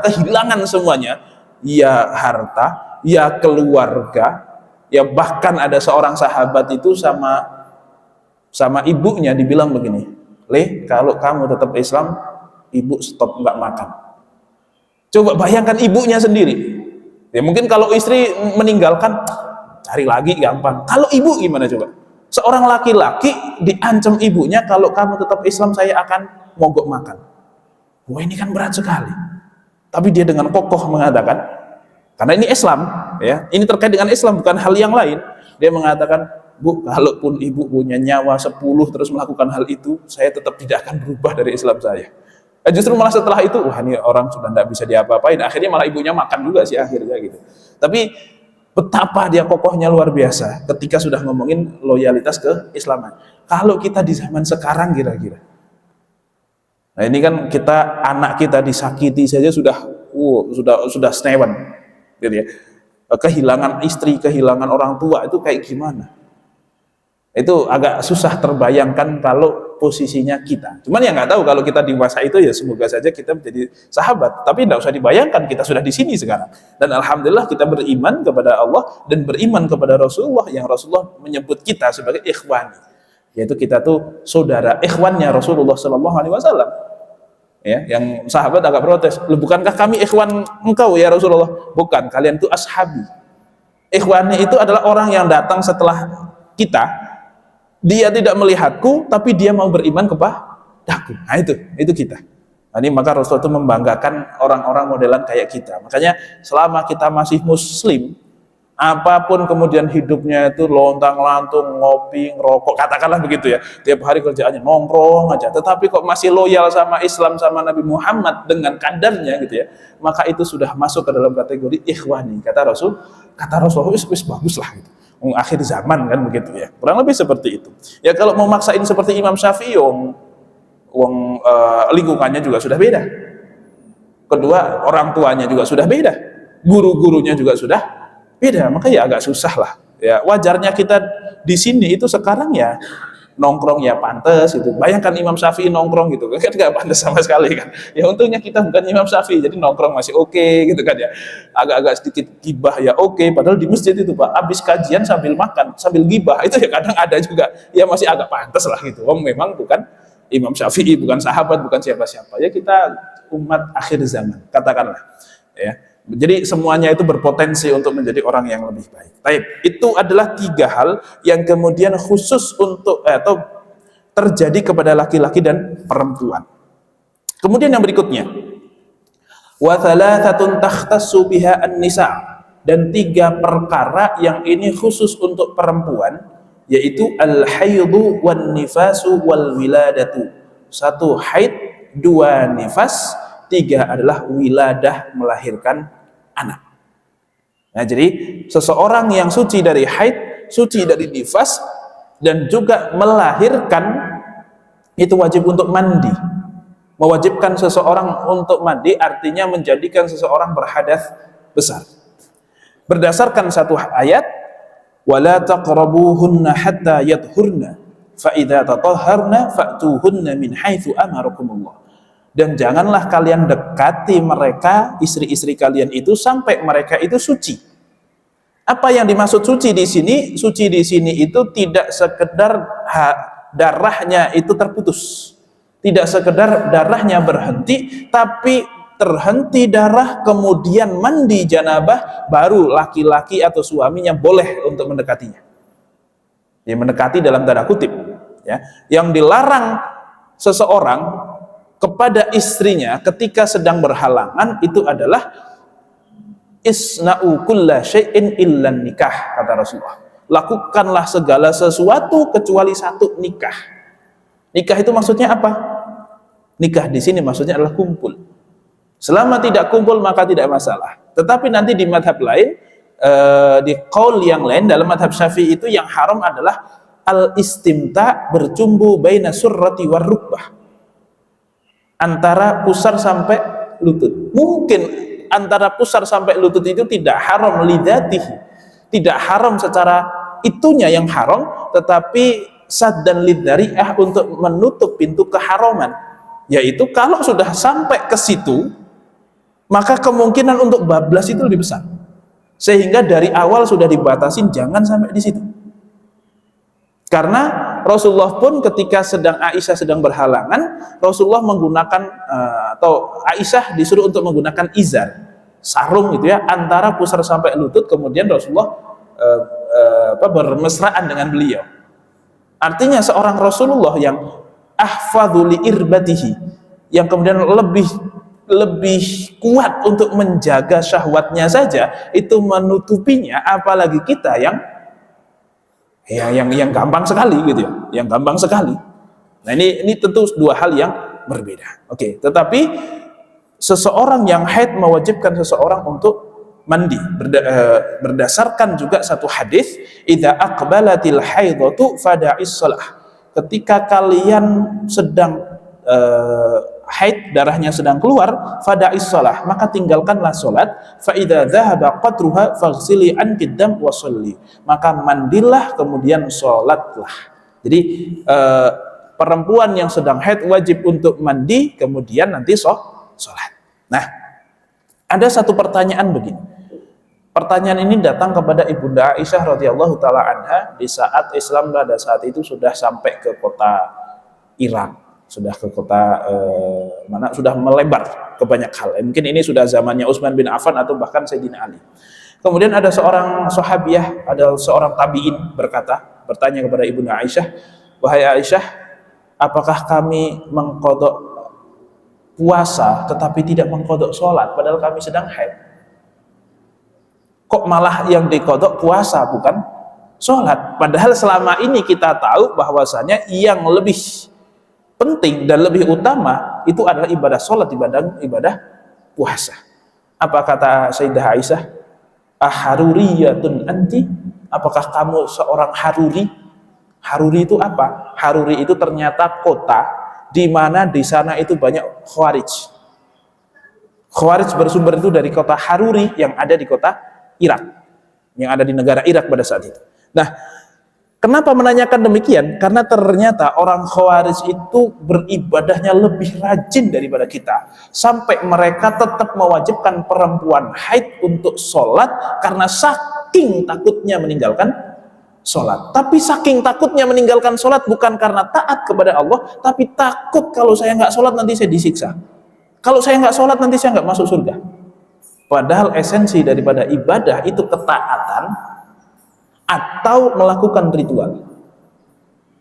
kehilangan semuanya, ya harta, ya keluarga, ya bahkan ada seorang sahabat itu sama ibunya dibilang begini, "Le, kalau kamu tetap Islam, ibu stop nggak makan." Coba bayangkan ibunya sendiri. Ya mungkin kalau istri meninggalkan, cari lagi gampang. Kalau ibu gimana coba? Seorang laki-laki diancam ibunya, kalau kamu tetap Islam saya akan mogok makan. Wah ini kan berat sekali. Tapi dia dengan kokoh mengatakan, karena ini Islam, ya, ini terkait dengan Islam bukan hal yang lain. Dia mengatakan, "Bu, kalaupun ibu punya nyawa 10 terus melakukan hal itu, saya tetap tidak akan berubah dari Islam saya." Justru malah setelah itu, wah ini orang sudah tidak bisa diapa-apain. Akhirnya malah ibunya makan juga sih akhirnya gitu. Tapi betapa dia kokohnya luar biasa ketika sudah ngomongin loyalitas ke Islaman. Kalau kita di zaman sekarang kira-kira, nah ini kan kita, anak kita disakiti saja sudah senewan gitu ya. Kehilangan istri, kehilangan orang tua itu kayak gimana? Itu agak susah terbayangkan kalau posisinya kita. Cuman ya nggak tahu kalau kita di masa itu, ya semoga saja kita menjadi sahabat. Tapi nggak usah dibayangkan, kita sudah di sini sekarang. Dan alhamdulillah kita beriman kepada Allah dan beriman kepada Rasulullah, yang Rasulullah menyebut kita sebagai ikhwani, yaitu kita tuh saudara, ikhwannya Rasulullah Shallallahu Alaihi Wasallam. Ya, yang sahabat agak protes, bukankah kami ikhwan engkau ya Rasulullah? Bukan, kalian itu ashabi. Ikhwani itu adalah orang yang datang setelah kita. Dia tidak melihatku, tapi dia mau beriman kepadaku. Nah itu kita. Nah, ini maka Rasul itu membanggakan orang-orang modelan kayak kita. Makanya selama kita masih muslim, apapun kemudian hidupnya itu lontang-lantung, ngopi, ngerokok, katakanlah begitu ya, tiap hari kerjaannya nongkrong aja, tetapi kok masih loyal sama Islam, sama Nabi Muhammad dengan kadarnya gitu ya, maka itu sudah masuk ke dalam kategori ikhwani. Kata Rasul, wis bagus lah gitu. Akhir zaman kan begitu ya, kurang lebih seperti itu ya. Kalau mau maksain seperti Imam Syafi'i, lingkungannya juga sudah beda, kedua orang tuanya juga sudah beda, guru-gurunya juga sudah beda, maka ya agak susah lah ya. Wajarnya kita di sini itu sekarang ya nongkrong ya pantas gitu. Bayangkan Imam Syafi'i nongkrong gitu kan nggak pantas sama sekali kan. Ya untungnya kita bukan Imam Syafi'i, jadi nongkrong masih oke gitu kan ya. Agak-agak sedikit gibah ya oke. Padahal di masjid itu Pak, habis kajian sambil makan, sambil gibah itu ya kadang ada juga. Ya masih agak pantas lah gitu. Memang bukan Imam Syafi'i, bukan sahabat, bukan siapa-siapa. Ya kita umat akhir zaman, katakanlah. Ya. Jadi semuanya itu berpotensi untuk menjadi orang yang lebih baik. Baik, itu adalah 3 hal yang kemudian khusus untuk atau terjadi kepada laki-laki dan perempuan. Kemudian yang berikutnya, wa thalathatun takhtassu biha an-nisa, dan 3 perkara yang ini khusus untuk perempuan, yaitu al-haidhu wan nifasu wal wiladatu. 1 haid, 2 nifas, 3 adalah wiladah, melahirkan anak. Nah, jadi seseorang yang suci dari haid, suci dari nifas, dan juga melahirkan, itu wajib untuk mandi. Mewajibkan seseorang untuk mandi artinya menjadikan seseorang berhadas besar. Berdasarkan 1 ayat, wala taqrabuhunna hatta yadhurna fa idza tatahharna fa'tuhunna min haitsu amarakumullah. Dan janganlah kalian dekati mereka, istri-istri kalian itu, sampai mereka itu suci. Apa yang dimaksud suci di sini? Suci di sini itu tidak sekedar darahnya itu terputus, Tidak sekedar darahnya berhenti, tapi terhenti darah kemudian mandi janabah, baru laki-laki atau suaminya boleh untuk mendekatinya. Ya, mendekati dalam tanda kutip. Ya. Yang dilarang seseorang kepada istrinya ketika sedang berhalangan itu adalah isna'u kulla syai'in illan nikah, kata Rasulullah. Lakukanlah segala sesuatu kecuali satu, nikah. Nikah itu maksudnya apa? Nikah di sini maksudnya adalah kumpul. Selama tidak kumpul maka tidak masalah. Tetapi nanti di madhab lain, di qaul yang lain dalam madhab Syafi'i itu yang haram adalah al-istimta, bercumbu baina surrati war rukbah, antara pusar sampai lutut. Mungkin antara pusar sampai lutut itu tidak haram lidzatihi, tidak haram secara itunya yang haram, tetapi sad dan lidzari'ah, untuk menutup pintu keharaman, yaitu kalau sudah sampai ke situ maka kemungkinan untuk bablas itu lebih besar, sehingga dari awal sudah dibatasin jangan sampai di situ. Karena Rasulullah pun ketika Aisyah sedang berhalangan, Rasulullah menggunakan atau Aisyah disuruh untuk menggunakan izar, sarung gitu ya, antara pusar sampai lutut, kemudian Rasulullah bermesraan dengan beliau. Artinya seorang Rasulullah yang ahfadhu li irbatihi, yang kemudian lebih kuat untuk menjaga syahwatnya saja itu menutupinya, apalagi kita yang gampang sekali gitu ya, yang gampang sekali. Nah ini tentu dua hal yang berbeda. Oke, tetapi seseorang yang haid mewajibkan seseorang untuk mandi berdasarkan juga satu hadis, idza aqbalatil haidatu fada'is shalah. Ketika kalian sedang haid, darahnya sedang keluar, fada'is shalah, maka tinggalkanlah salat. Fa idza dhahaba qatruha faghsili anki dam wa shalli, maka mandilah kemudian salatlah. Jadi perempuan yang sedang haid wajib untuk mandi, kemudian nanti salat. Nah, ada satu pertanyaan begini. Pertanyaan ini datang kepada Ibunda Aisyah radhiyallahu taala anha di saat Islam pada saat itu sudah sampai ke kota Irak, sudah ke kota sudah melebar ke banyak hal. Mungkin ini sudah zamannya Utsman bin Affan atau bahkan Sayyidina Ali. Kemudian ada seorang sahabiah, ada seorang tabi'in bertanya kepada Ibunda Aisyah, "Wahai Aisyah, apakah kami mengqadha puasa tetapi tidak mengqadha salat padahal kami sedang haid? Kok malah yang diqadha puasa bukan sholat? Padahal selama ini kita tahu bahwasanya yang lebih penting dan lebih utama itu adalah ibadah sholat, ibadah puasa." Apa kata Sayyidah Aisyah? "Aharuriyatun anti?" Apakah kamu seorang Haruri? Haruri itu apa? Haruri itu ternyata kota di mana di sana itu banyak Khawarij. Khawarij bersumber itu dari kota Haruri yang ada di kota Irak, yang ada di negara Irak pada saat itu. Nah, kenapa menanyakan demikian? Karena ternyata orang Khawarij itu beribadahnya lebih rajin daripada kita, sampai mereka tetap mewajibkan perempuan haid untuk sholat karena saking takutnya meninggalkan sholat. Tapi saking takutnya meninggalkan sholat bukan karena taat kepada Allah, tapi takut kalau saya nggak sholat nanti saya disiksa, kalau saya nggak sholat nanti saya nggak masuk surga. Padahal esensi daripada ibadah itu ketaatan atau melakukan ritual.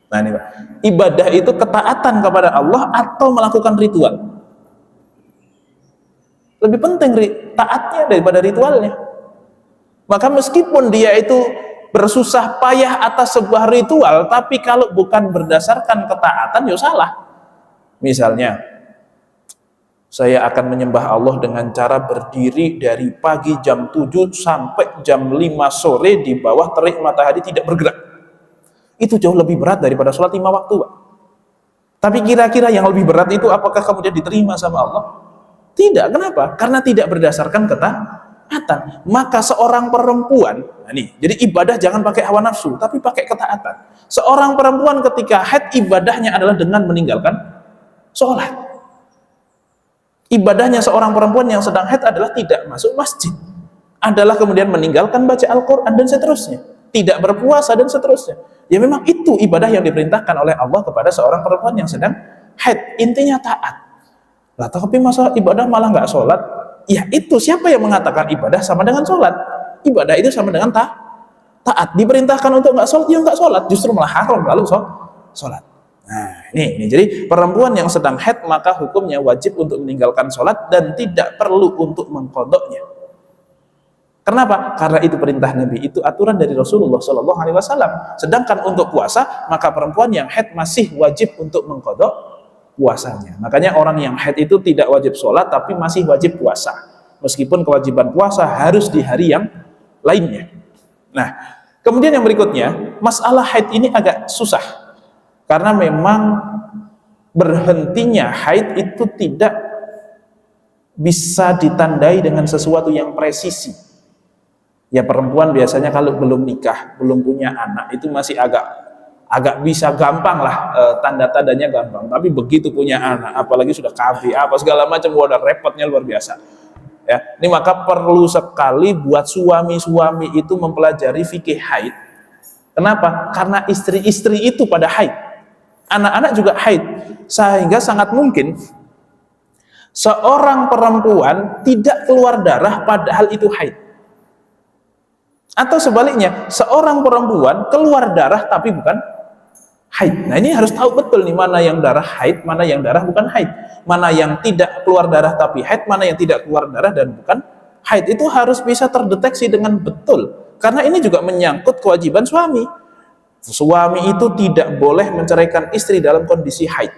Nah ini Pak, ibadah itu ketaatan kepada Allah atau melakukan ritual. Lebih penting taatnya daripada ritualnya. Maka meskipun dia itu bersusah payah atas sebuah ritual, tapi kalau bukan berdasarkan ketaatan, ya salah. Misalnya, saya akan menyembah Allah dengan cara berdiri dari pagi jam 7 sampai jam 5 sore di bawah terik matahari tidak bergerak. Itu jauh lebih berat daripada sholat 5 waktu, Pak. Tapi kira-kira yang lebih berat itu apakah kemudian diterima sama Allah? Tidak. Kenapa? Karena tidak berdasarkan ketaatan. Maka seorang perempuan, nah nih, jadi ibadah jangan pakai hawa nafsu, tapi pakai ketaatan. Seorang perempuan ketika haid ibadahnya adalah dengan meninggalkan sholat. Ibadahnya seorang perempuan yang sedang haid adalah tidak masuk masjid, adalah kemudian meninggalkan baca Al-Quran dan seterusnya, tidak berpuasa dan seterusnya. Ya memang itu ibadah yang diperintahkan oleh Allah kepada seorang perempuan yang sedang haid, intinya taat. Lah tapi masa ibadah malah nggak sholat? Ya itu, siapa yang mengatakan ibadah sama dengan sholat? Ibadah itu sama dengan taat. Diperintahkan untuk nggak sholat, ya nggak sholat, justru malah haram lalu sholat. Nah ini jadi perempuan yang sedang haid maka hukumnya wajib untuk meninggalkan sholat dan tidak perlu untuk mengqadanya. Kenapa? Karena itu perintah Nabi, itu aturan dari Rasulullah Shallallahu Alaihi Wasallam. Sedangkan untuk puasa, maka perempuan yang haid masih wajib untuk mengqadha puasanya. Makanya orang yang haid itu tidak wajib sholat tapi masih wajib puasa, meskipun kewajiban puasa harus di hari yang lainnya. Nah, kemudian yang berikutnya, masalah haid ini agak susah karena memang berhentinya haid itu tidak bisa ditandai dengan sesuatu yang presisi. Ya perempuan biasanya kalau belum nikah, belum punya anak itu masih agak bisa gampang lah, tanda-tandanya gampang. Tapi begitu punya anak, apalagi sudah KB apa segala macam, wadah repotnya luar biasa. Ya, ini maka perlu sekali buat suami-suami itu mempelajari fikih haid. Kenapa? Karena istri-istri itu pada haid, anak-anak juga haid, sehingga sangat mungkin seorang perempuan tidak keluar darah padahal itu haid. Atau sebaliknya, seorang perempuan keluar darah tapi bukan haid. Nah ini harus tahu betul nih, mana yang darah haid, mana yang darah bukan haid, mana yang tidak keluar darah tapi haid, mana yang tidak keluar darah dan bukan haid. Itu harus bisa terdeteksi dengan betul, karena ini juga menyangkut kewajiban suami. Suami itu tidak boleh menceraikan istri dalam kondisi haid.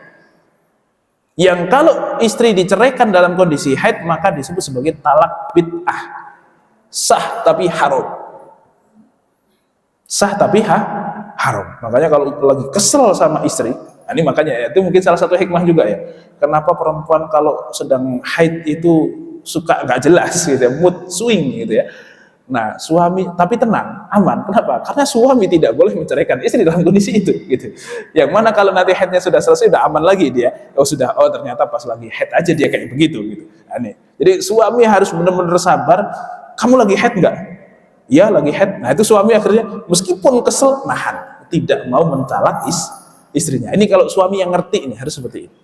Yang kalau istri diceraikan dalam kondisi haid maka disebut sebagai talak bid'ah, sah tapi haram. Sah tapi haram. Makanya kalau lagi kesel sama istri, nah ini makanya itu mungkin salah satu hikmah juga ya, kenapa perempuan kalau sedang haid itu suka nggak jelas gitu ya, mood swing gitu ya. Nah suami tapi tenang, aman. Kenapa? Karena suami tidak boleh menceraikan istri dalam kondisi itu gitu. Yang mana kalau nanti haidnya sudah selesai, udah aman lagi dia. Oh ternyata pas lagi haid aja dia kayak begitu gitu. Nah, nih. Jadi suami harus benar-benar sabar. Kamu lagi haid nggak? Ya lagi haid. Nah itu suami akhirnya meskipun kesel nahan, tidak mau mentalak istrinya. Ini kalau suami yang ngerti ini harus seperti ini.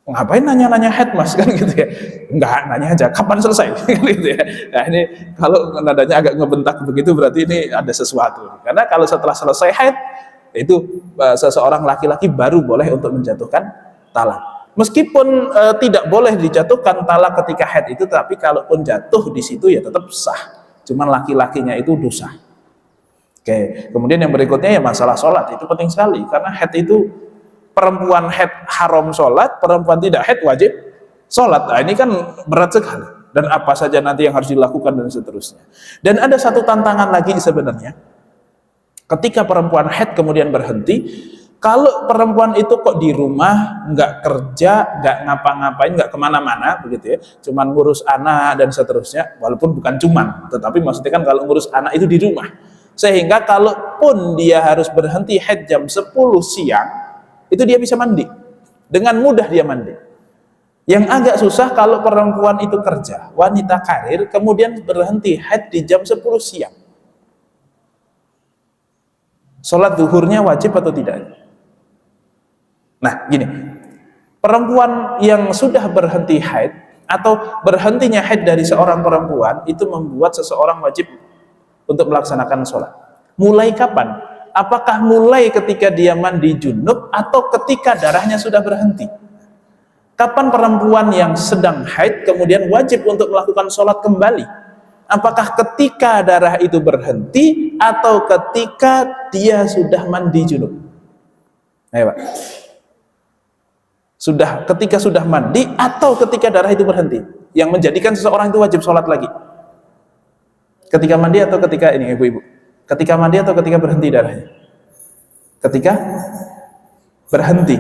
Ngapain nanya-nanya haid mas kan gitu ya? Enggak, nanya aja kapan selesai gitu ya. Nah ini kalau nadanya agak ngebentak begitu berarti ini ada sesuatu. Karena kalau setelah selesai haid itu seseorang laki-laki baru boleh untuk menjatuhkan talak. Meskipun tidak boleh dijatuhkan talak ketika haid itu, tapi kalaupun jatuh di situ ya tetap sah. Cuman laki-lakinya itu dosa. Oke, kemudian yang berikutnya ya masalah sholat, itu penting sekali karena haid itu, perempuan haid haram sholat, perempuan tidak haid wajib sholat. Nah ini kan berat sekali, dan apa saja nanti yang harus dilakukan dan seterusnya. Dan ada satu tantangan lagi sebenarnya, ketika perempuan haid kemudian berhenti. Kalau perempuan itu kok di rumah, nggak kerja, nggak ngapa-ngapain, nggak kemana-mana, begitu ya, cuman ngurus anak dan seterusnya, walaupun bukan cuman, tetapi maksudnya kan kalau ngurus anak itu di rumah, sehingga kalaupun dia harus berhenti haid jam 10 siang, itu dia bisa mandi, dengan mudah dia mandi. Yang agak susah kalau perempuan itu kerja, wanita karir, kemudian berhenti haid di jam 10 siang. Sholat zuhurnya wajib atau tidak? Nah gini, perempuan yang sudah berhenti haid atau berhentinya haid dari seorang perempuan itu membuat seseorang wajib untuk melaksanakan sholat. Mulai kapan? Apakah mulai ketika dia mandi junub atau ketika darahnya sudah berhenti? Kapan perempuan yang sedang haid kemudian wajib untuk melakukan sholat kembali? Apakah ketika darah itu berhenti atau ketika dia sudah mandi junub? Ayo Pak. Ketika sudah mandi atau ketika darah itu berhenti, yang menjadikan seseorang itu wajib sholat lagi? Ketika mandi atau ketika ini ibu-ibu? Ketika mandi atau ketika berhenti darahnya? Ketika berhenti.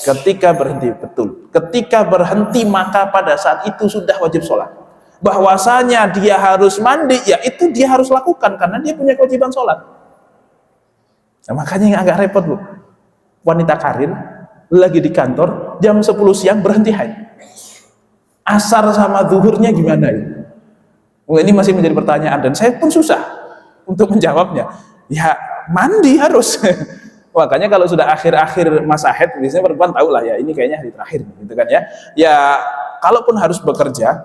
Ketika berhenti, betul. Ketika berhenti maka pada saat itu sudah wajib sholat. Bahwasanya dia harus mandi, ya itu dia harus lakukan karena dia punya kewajiban sholat. Nah, makanya yang agak repot Bu, wanita karir lagi di kantor jam 10 siang berhenti haid, asar sama zuhurnya gimana ini? Ini masih menjadi pertanyaan dan saya pun susah untuk menjawabnya. Ya mandi harus Makanya kalau sudah akhir-akhir masa haid, biasanya perempuan tahu lah ya, ini kayaknya hari terakhir, gitu kan ya. Ya, kalaupun harus bekerja,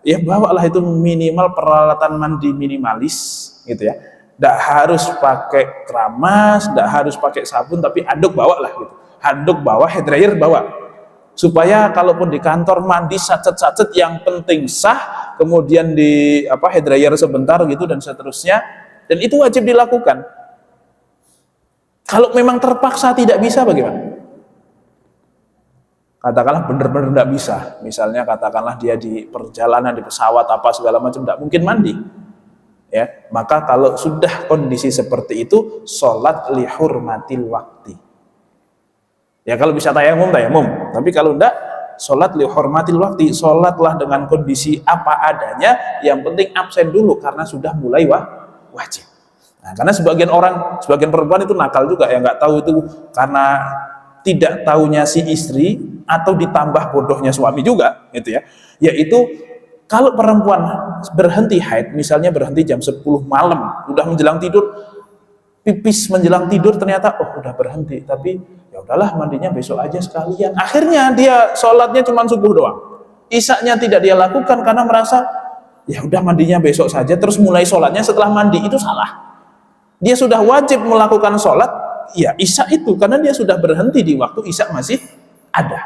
ya bawalah itu minimal peralatan mandi minimalis, gitu ya. Tidak harus pakai keramas, tidak harus pakai sabun, tapi handuk bawa lah gitu. Handuk bawa, hair dryer bawa. Supaya kalaupun di kantor mandi sacet-sacet yang penting sah, kemudian di hair dryer sebentar gitu dan seterusnya, dan itu wajib dilakukan. Kalau memang terpaksa tidak bisa bagaimana? Katakanlah benar-benar tidak bisa. Misalnya katakanlah dia di perjalanan, di pesawat apa segala macam, tidak mungkin mandi. Ya, maka kalau sudah kondisi seperti itu, sholat lihurmatil wakti. Ya kalau bisa tayamum, tayamum. Tapi kalau tidak, sholat lihurmatil wakti. Sholatlah dengan kondisi apa adanya, yang penting absen dulu karena sudah mulai wajib. Nah, karena sebagian perempuan itu nakal juga, ya nggak tahu itu karena tidak tahunya si istri atau ditambah bodohnya suami juga, gitu ya. Yaitu kalau perempuan berhenti haid, misalnya berhenti jam 10 malam, udah menjelang tidur, pipis menjelang tidur ternyata udah berhenti, tapi ya udahlah mandinya besok aja sekalian. Akhirnya dia sholatnya cuma subuh doang. Isya-nya tidak dia lakukan karena merasa ya udah mandinya besok saja, terus mulai sholatnya setelah mandi, itu salah. Dia sudah wajib melakukan sholat, ya isya itu, karena dia sudah berhenti di waktu isya masih ada.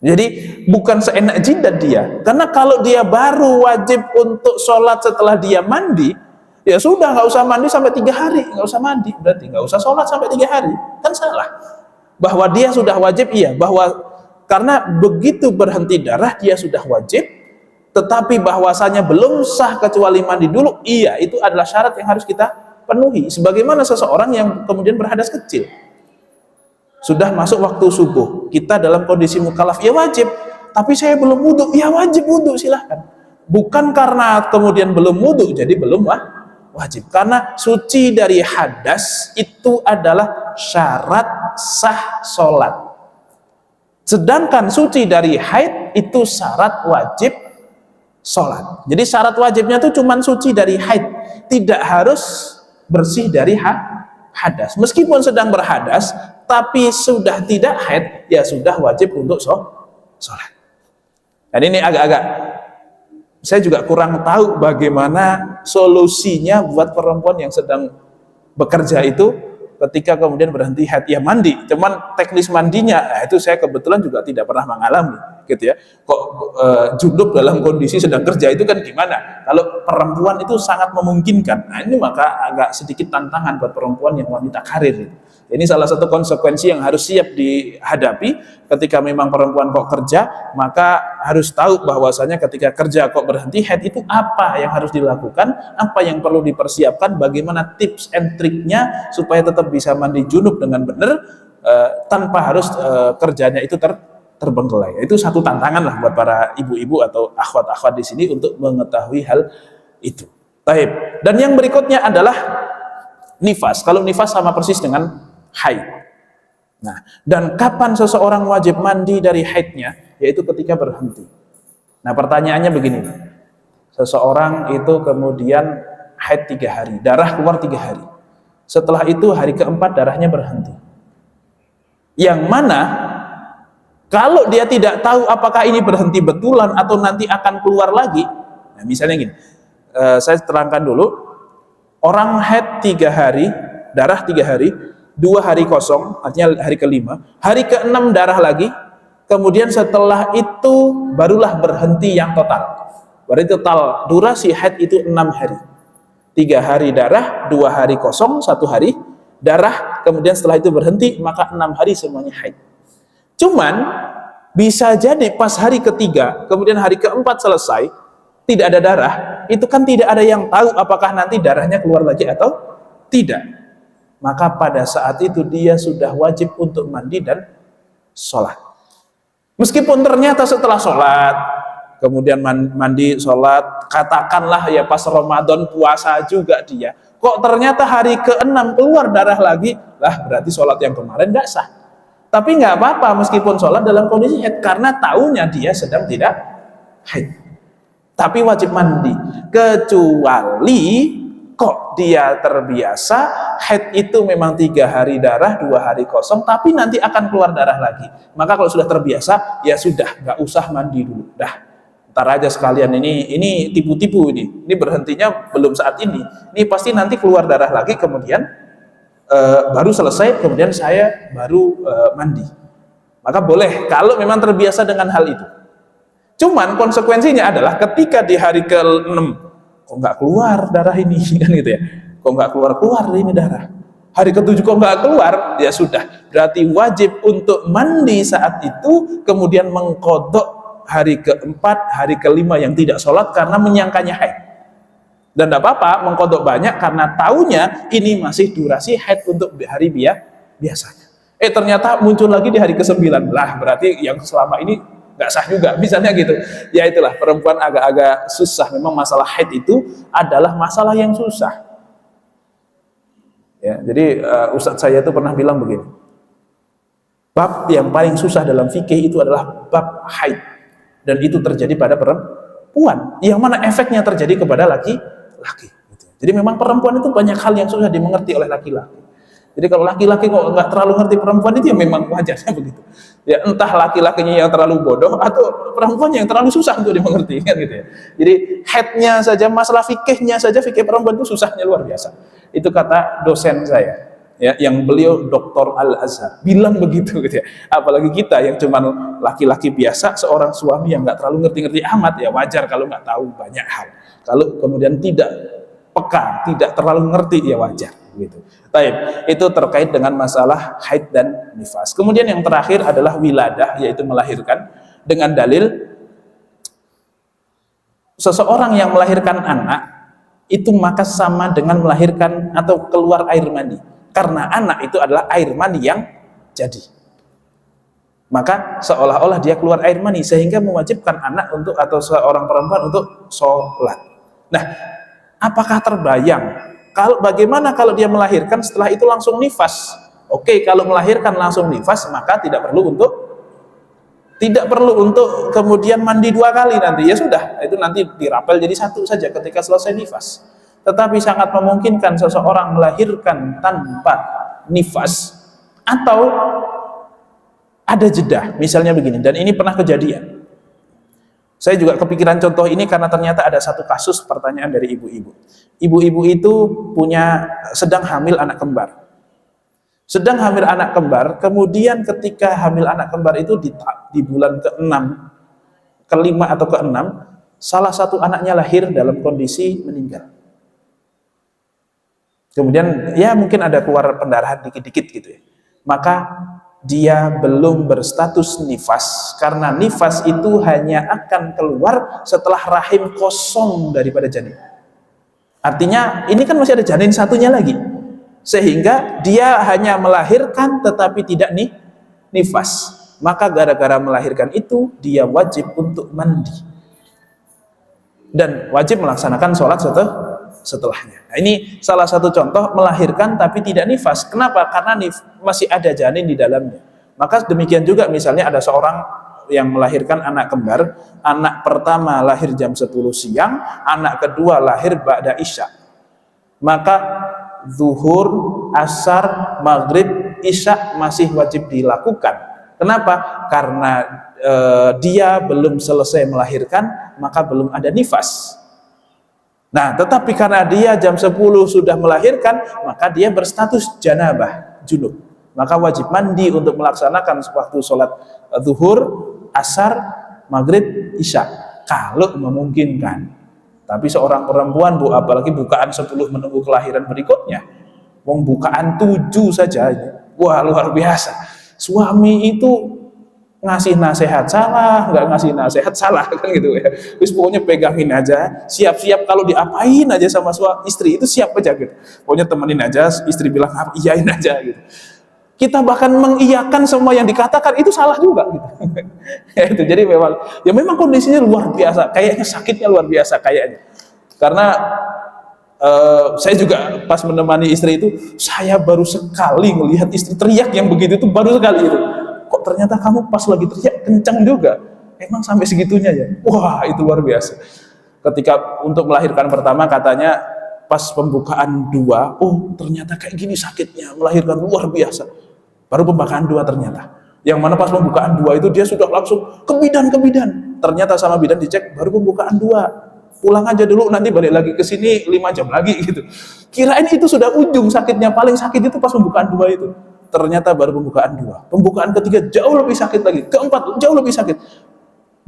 Jadi bukan seenak jidat dia, karena kalau dia baru wajib untuk sholat setelah dia mandi, ya sudah nggak usah mandi sampai 3 hari, nggak usah mandi, berarti nggak usah sholat sampai 3 hari, kan salah. Bahwa dia sudah wajib, iya, bahwa karena begitu berhenti darah dia sudah wajib, tetapi bahwasanya belum sah kecuali mandi dulu, iya, itu adalah syarat yang harus kita penuhi. Sebagaimana seseorang yang kemudian berhadas kecil, sudah masuk waktu subuh, kita dalam kondisi mukallaf, ya wajib, tapi saya belum wudhu, ya wajib wudhu, silahkan. Bukan karena kemudian belum wudhu jadi belum wajib, karena suci dari hadas itu adalah syarat sah sholat, sedangkan suci dari haid itu syarat wajib sholat. Jadi syarat wajibnya itu cuma suci dari haid, tidak harus bersih dari hadas. Meskipun sedang berhadas, tapi sudah tidak haid, ya sudah wajib untuk sholat. Dan ini agak-agak, saya juga kurang tahu bagaimana solusinya buat perempuan yang sedang bekerja itu, ketika kemudian berhenti haid, ya mandi. Cuman teknis mandinya, itu saya kebetulan juga tidak pernah mengalami, gitu ya. Kok junub dalam kondisi sedang kerja itu kan gimana? Kalau perempuan itu sangat memungkinkan. Nah, ini maka agak sedikit tantangan buat perempuan yang wanita karir. Ini salah satu konsekuensi yang harus siap dihadapi ketika memang perempuan kok kerja, maka harus tahu bahwasanya ketika kerja kok berhenti haid itu apa yang harus dilakukan, apa yang perlu dipersiapkan, bagaimana tips and triknya supaya tetap bisa mandi junub dengan benar, tanpa harus kerjanya itu terbengkelai. Itu satu tantangan lah buat para ibu-ibu atau akhwat-akhwat di sini untuk mengetahui hal itu. Baik. Dan yang berikutnya adalah nifas. Kalau nifas sama persis dengan haid. Nah, dan kapan seseorang wajib mandi dari haidnya? Yaitu ketika berhenti. Nah, pertanyaannya begini. Seseorang itu kemudian haid 3 hari, darah keluar 3 hari. Setelah itu hari keempat darahnya berhenti. Yang mana kalau dia tidak tahu apakah ini berhenti betulan atau nanti akan keluar lagi. Nah, misalnya gini, saya terangkan dulu. Orang haid 3 hari, darah 3 hari, 2 hari kosong, artinya hari ke-5, hari ke-6 darah lagi, kemudian setelah itu barulah berhenti yang total. Berarti total durasi haid itu 6 hari. 3 hari darah, 2 hari kosong, 1 hari darah, kemudian setelah itu berhenti, maka 6 hari semuanya haid. Cuman bisa jadi pas hari ketiga, kemudian hari keempat selesai, tidak ada darah, itu kan tidak ada yang tahu apakah nanti darahnya keluar lagi atau tidak. Maka pada saat itu dia sudah wajib untuk mandi dan sholat. Meskipun ternyata setelah sholat, kemudian mandi, sholat, katakanlah ya pas Ramadan puasa juga dia, kok ternyata hari ke-6 keluar darah lagi, lah berarti sholat yang kemarin nggak sah. Tapi nggak apa-apa meskipun sholat dalam kondisi haid, karena taunya dia sedang tidak haid. Tapi wajib mandi, kecuali kok dia terbiasa haid itu memang 3 hari darah, 2 hari kosong, tapi nanti akan keluar darah lagi. Maka kalau sudah terbiasa, ya sudah, nggak usah mandi dulu. Dah, ntar aja sekalian, ini tipu-tipu ini berhentinya belum saat ini. Ini pasti nanti keluar darah lagi, kemudian baru selesai, kemudian saya baru mandi. Maka boleh kalau memang terbiasa dengan hal itu. Cuman konsekuensinya adalah ketika di hari ke-6 kok nggak keluar darah ini kan gitu ya, kok nggak keluar ini darah, hari ke-7 kok nggak keluar, ya sudah, berarti wajib untuk mandi saat itu, kemudian mengqadha hari ke-4, hari ke-5 yang tidak sholat karena menyangkanya haid. Dan tidak apa-apa mengqadha banyak karena taunya ini masih durasi haid untuk hari biasanya. Ternyata muncul lagi di hari ke-9, lah berarti yang selama ini nggak sah juga, misalnya gitu. Ya itulah, perempuan agak-agak susah. Memang masalah haid itu adalah masalah yang susah. Ya, jadi Ustadz saya itu pernah bilang begini, bab yang paling susah dalam fikih itu adalah bab haid, dan itu terjadi pada perempuan, yang mana efeknya terjadi kepada laki-laki. Jadi memang perempuan itu banyak hal yang susah dimengerti oleh laki-laki. Jadi kalau laki-laki kok nggak terlalu ngerti perempuan, itu ya memang wajarnya begitu. Ya entah laki-lakinya yang terlalu bodoh atau perempuan yang terlalu susah untuk dimengerti, kan gitu ya. Jadi haidnya saja, masalah fikihnya saja, fikih perempuan itu susahnya luar biasa. Itu kata dosen saya, ya, yang beliau Dr. Al-Azhar bilang begitu gitu ya. Apalagi kita yang cuma laki-laki biasa, seorang suami yang nggak terlalu ngerti-ngerti amat, ya wajar kalau nggak tahu banyak hal. Kalau kemudian tidak peka, tidak terlalu ngerti, ya wajar gitu. Baik, itu terkait dengan masalah haid dan nifas. Kemudian yang terakhir adalah wiladah, yaitu melahirkan, dengan dalil seseorang yang melahirkan anak itu maka sama dengan melahirkan atau keluar air mani, karena anak itu adalah air mani yang jadi. Maka seolah-olah dia keluar air mani, sehingga mewajibkan anak untuk, atau seorang perempuan untuk sholat. Nah, apakah terbayang bagaimana kalau dia melahirkan setelah itu langsung nifas? Oke, kalau melahirkan langsung nifas, maka tidak perlu untuk kemudian mandi 2 kali nanti. Ya sudah, itu nanti dirapel jadi 1 saja ketika selesai nifas. Tetapi sangat memungkinkan seseorang melahirkan tanpa nifas, atau ada jeda, misalnya begini. Dan ini pernah kejadian. Saya juga kepikiran contoh ini karena ternyata ada satu kasus pertanyaan dari ibu-ibu. Ibu-ibu itu sedang hamil anak kembar. Sedang hamil anak kembar, kemudian ketika hamil anak kembar itu di bulan ke-6, ke-5 atau ke-6, salah satu anaknya lahir dalam kondisi meninggal. Kemudian ya mungkin ada keluar pendarahan dikit-dikit gitu ya. Maka dia belum berstatus nifas, karena nifas itu hanya akan keluar setelah rahim kosong daripada janin. Artinya ini kan masih ada janin satunya lagi, sehingga dia hanya melahirkan tetapi tidak nifas. Maka gara-gara melahirkan itu dia wajib untuk mandi dan wajib melaksanakan sholat setelahnya. Nah, ini salah satu contoh melahirkan tapi tidak nifas. Kenapa? Karena masih ada janin di dalamnya. Maka demikian juga misalnya ada seorang yang melahirkan anak kembar, anak pertama lahir jam 10 siang, anak kedua lahir ba'da isya. Maka zuhur, asar, maghrib, isya masih wajib dilakukan. Kenapa? Karena dia belum selesai melahirkan, maka belum ada nifas. Nah, tetapi karena dia jam 10 sudah melahirkan, maka dia berstatus janabah, junub. Maka wajib mandi untuk melaksanakan waktu sholat zuhur, asar, maghrib, isya, kalau memungkinkan. Tapi seorang perempuan, apalagi bukaan 10 menunggu kelahiran berikutnya, bukaan 7 saja, wah luar biasa. Suami itu ngasih nasihat salah, nggak ngasih nasihat salah, kan gitu ya. Terus pokoknya pegangin aja, siap-siap kalau diapain aja sama istri itu siap aja gitu. Pokoknya temenin aja, istri bilang iyain aja gitu. Kita bahkan mengiyakan semua yang dikatakan itu salah juga gitu. Ya, itu jadi memang kondisinya luar biasa, kayaknya sakitnya luar biasa kayaknya. Karena saya juga pas menemani istri itu, saya baru sekali melihat istri teriak yang begitu itu, baru sekali itu. Kok ternyata kamu pas lagi teriak kencang juga, emang sampai segitunya ya? Wah, itu luar biasa. Ketika untuk melahirkan pertama katanya pas pembukaan 2, oh ternyata kayak gini sakitnya, melahirkan luar biasa. Baru pembukaan 2 ternyata. Yang mana pas pembukaan 2 itu dia sudah langsung ke bidan. Ternyata sama bidan dicek baru pembukaan 2. Pulang aja dulu, nanti balik lagi ke sini 5 jam lagi gitu. Kirain itu sudah ujung sakitnya, paling sakit itu pas pembukaan 2 itu. Ternyata baru pembukaan 2. Pembukaan ketiga jauh lebih sakit lagi, keempat jauh lebih sakit.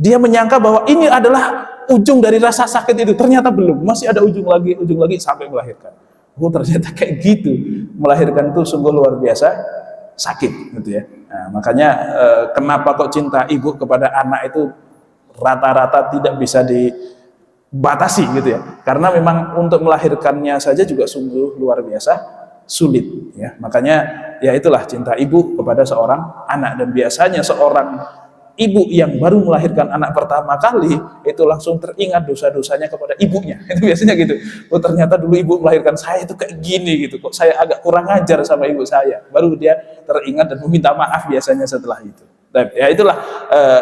Dia menyangka bahwa ini adalah ujung dari rasa sakit itu, ternyata belum, masih ada ujung lagi sampai melahirkan. Oh ternyata kayak gitu, melahirkan itu sungguh luar biasa sakit gitu ya. Nah, makanya kenapa kok cinta ibu kepada anak itu rata-rata tidak bisa dibatasi gitu ya, karena memang untuk melahirkannya saja juga sungguh luar biasa sulit ya. Makanya ya itulah cinta ibu kepada seorang anak, dan biasanya seorang ibu yang baru melahirkan anak pertama kali itu langsung teringat dosa-dosanya kepada ibunya. Itu biasanya gitu. Oh ternyata dulu ibu melahirkan saya itu kayak gini gitu. Kok saya agak kurang ajar sama ibu saya. Baru dia teringat dan meminta maaf biasanya setelah itu. Dan ya itulah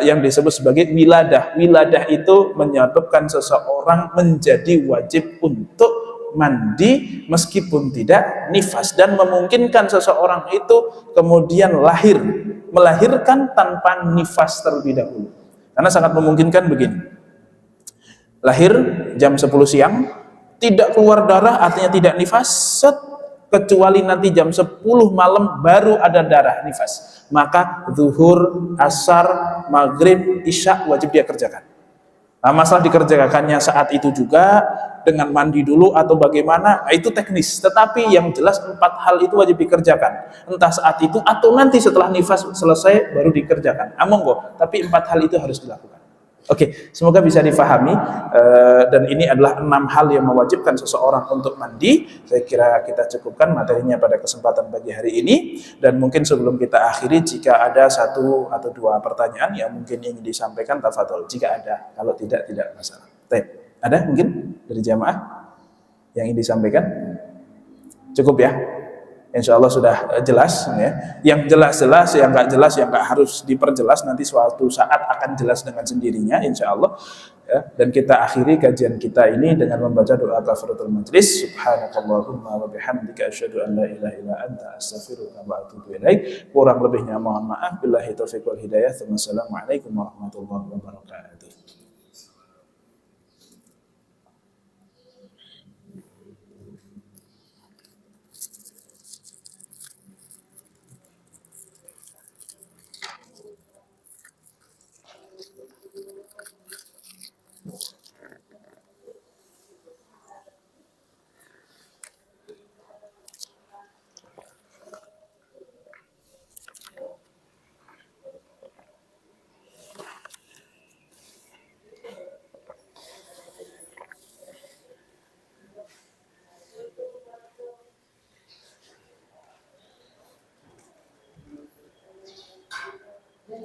yang disebut sebagai wiladah. Wiladah itu menyebabkan seseorang menjadi wajib untuk mandi meskipun tidak nifas, dan memungkinkan seseorang itu kemudian melahirkan tanpa nifas terlebih dahulu. Karena sangat memungkinkan begini, lahir jam 10 siang tidak keluar darah, artinya tidak nifas, kecuali nanti jam 10 malam baru ada darah nifas, maka zuhur, asar, maghrib, isya wajib dia kerjakan. Nah, masalah dikerjakannya saat itu juga dengan mandi dulu atau bagaimana, itu teknis. Tetapi yang jelas 4 hal itu wajib dikerjakan. Entah saat itu atau nanti setelah nifas selesai baru dikerjakan. Monggo, tapi 4 hal itu harus dilakukan. Oke, semoga bisa difahami. Dan ini adalah 6 hal yang mewajibkan seseorang untuk mandi. Saya kira kita cukupkan materinya pada kesempatan pagi hari ini. Dan mungkin sebelum kita akhiri, jika ada 1 atau 2 pertanyaan yang mungkin ingin disampaikan, tafadhol. Jika ada, kalau tidak masalah. Ada mungkin dari jamaah yang ingin disampaikan? Cukup ya? Insya Allah sudah jelas ya. Yang jelas-jelas, yang nggak jelas, yang nggak harus diperjelas, nanti suatu saat akan jelas dengan sendirinya insya Allah ya. Dan kita akhiri kajian kita ini dengan membaca doa kafaratul majlis. Subhanakallahumma wa bihamdika asyhadu an la ilaha illa anta astaghfiruka wa atubu ilaik. Kurang lebihnya mohon maaf. Billahi taufiq wal hidayah. Wassalamualaikum warahmatullahi wabarakatuh.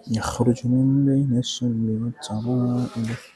يخرج من بين الصلب والترائب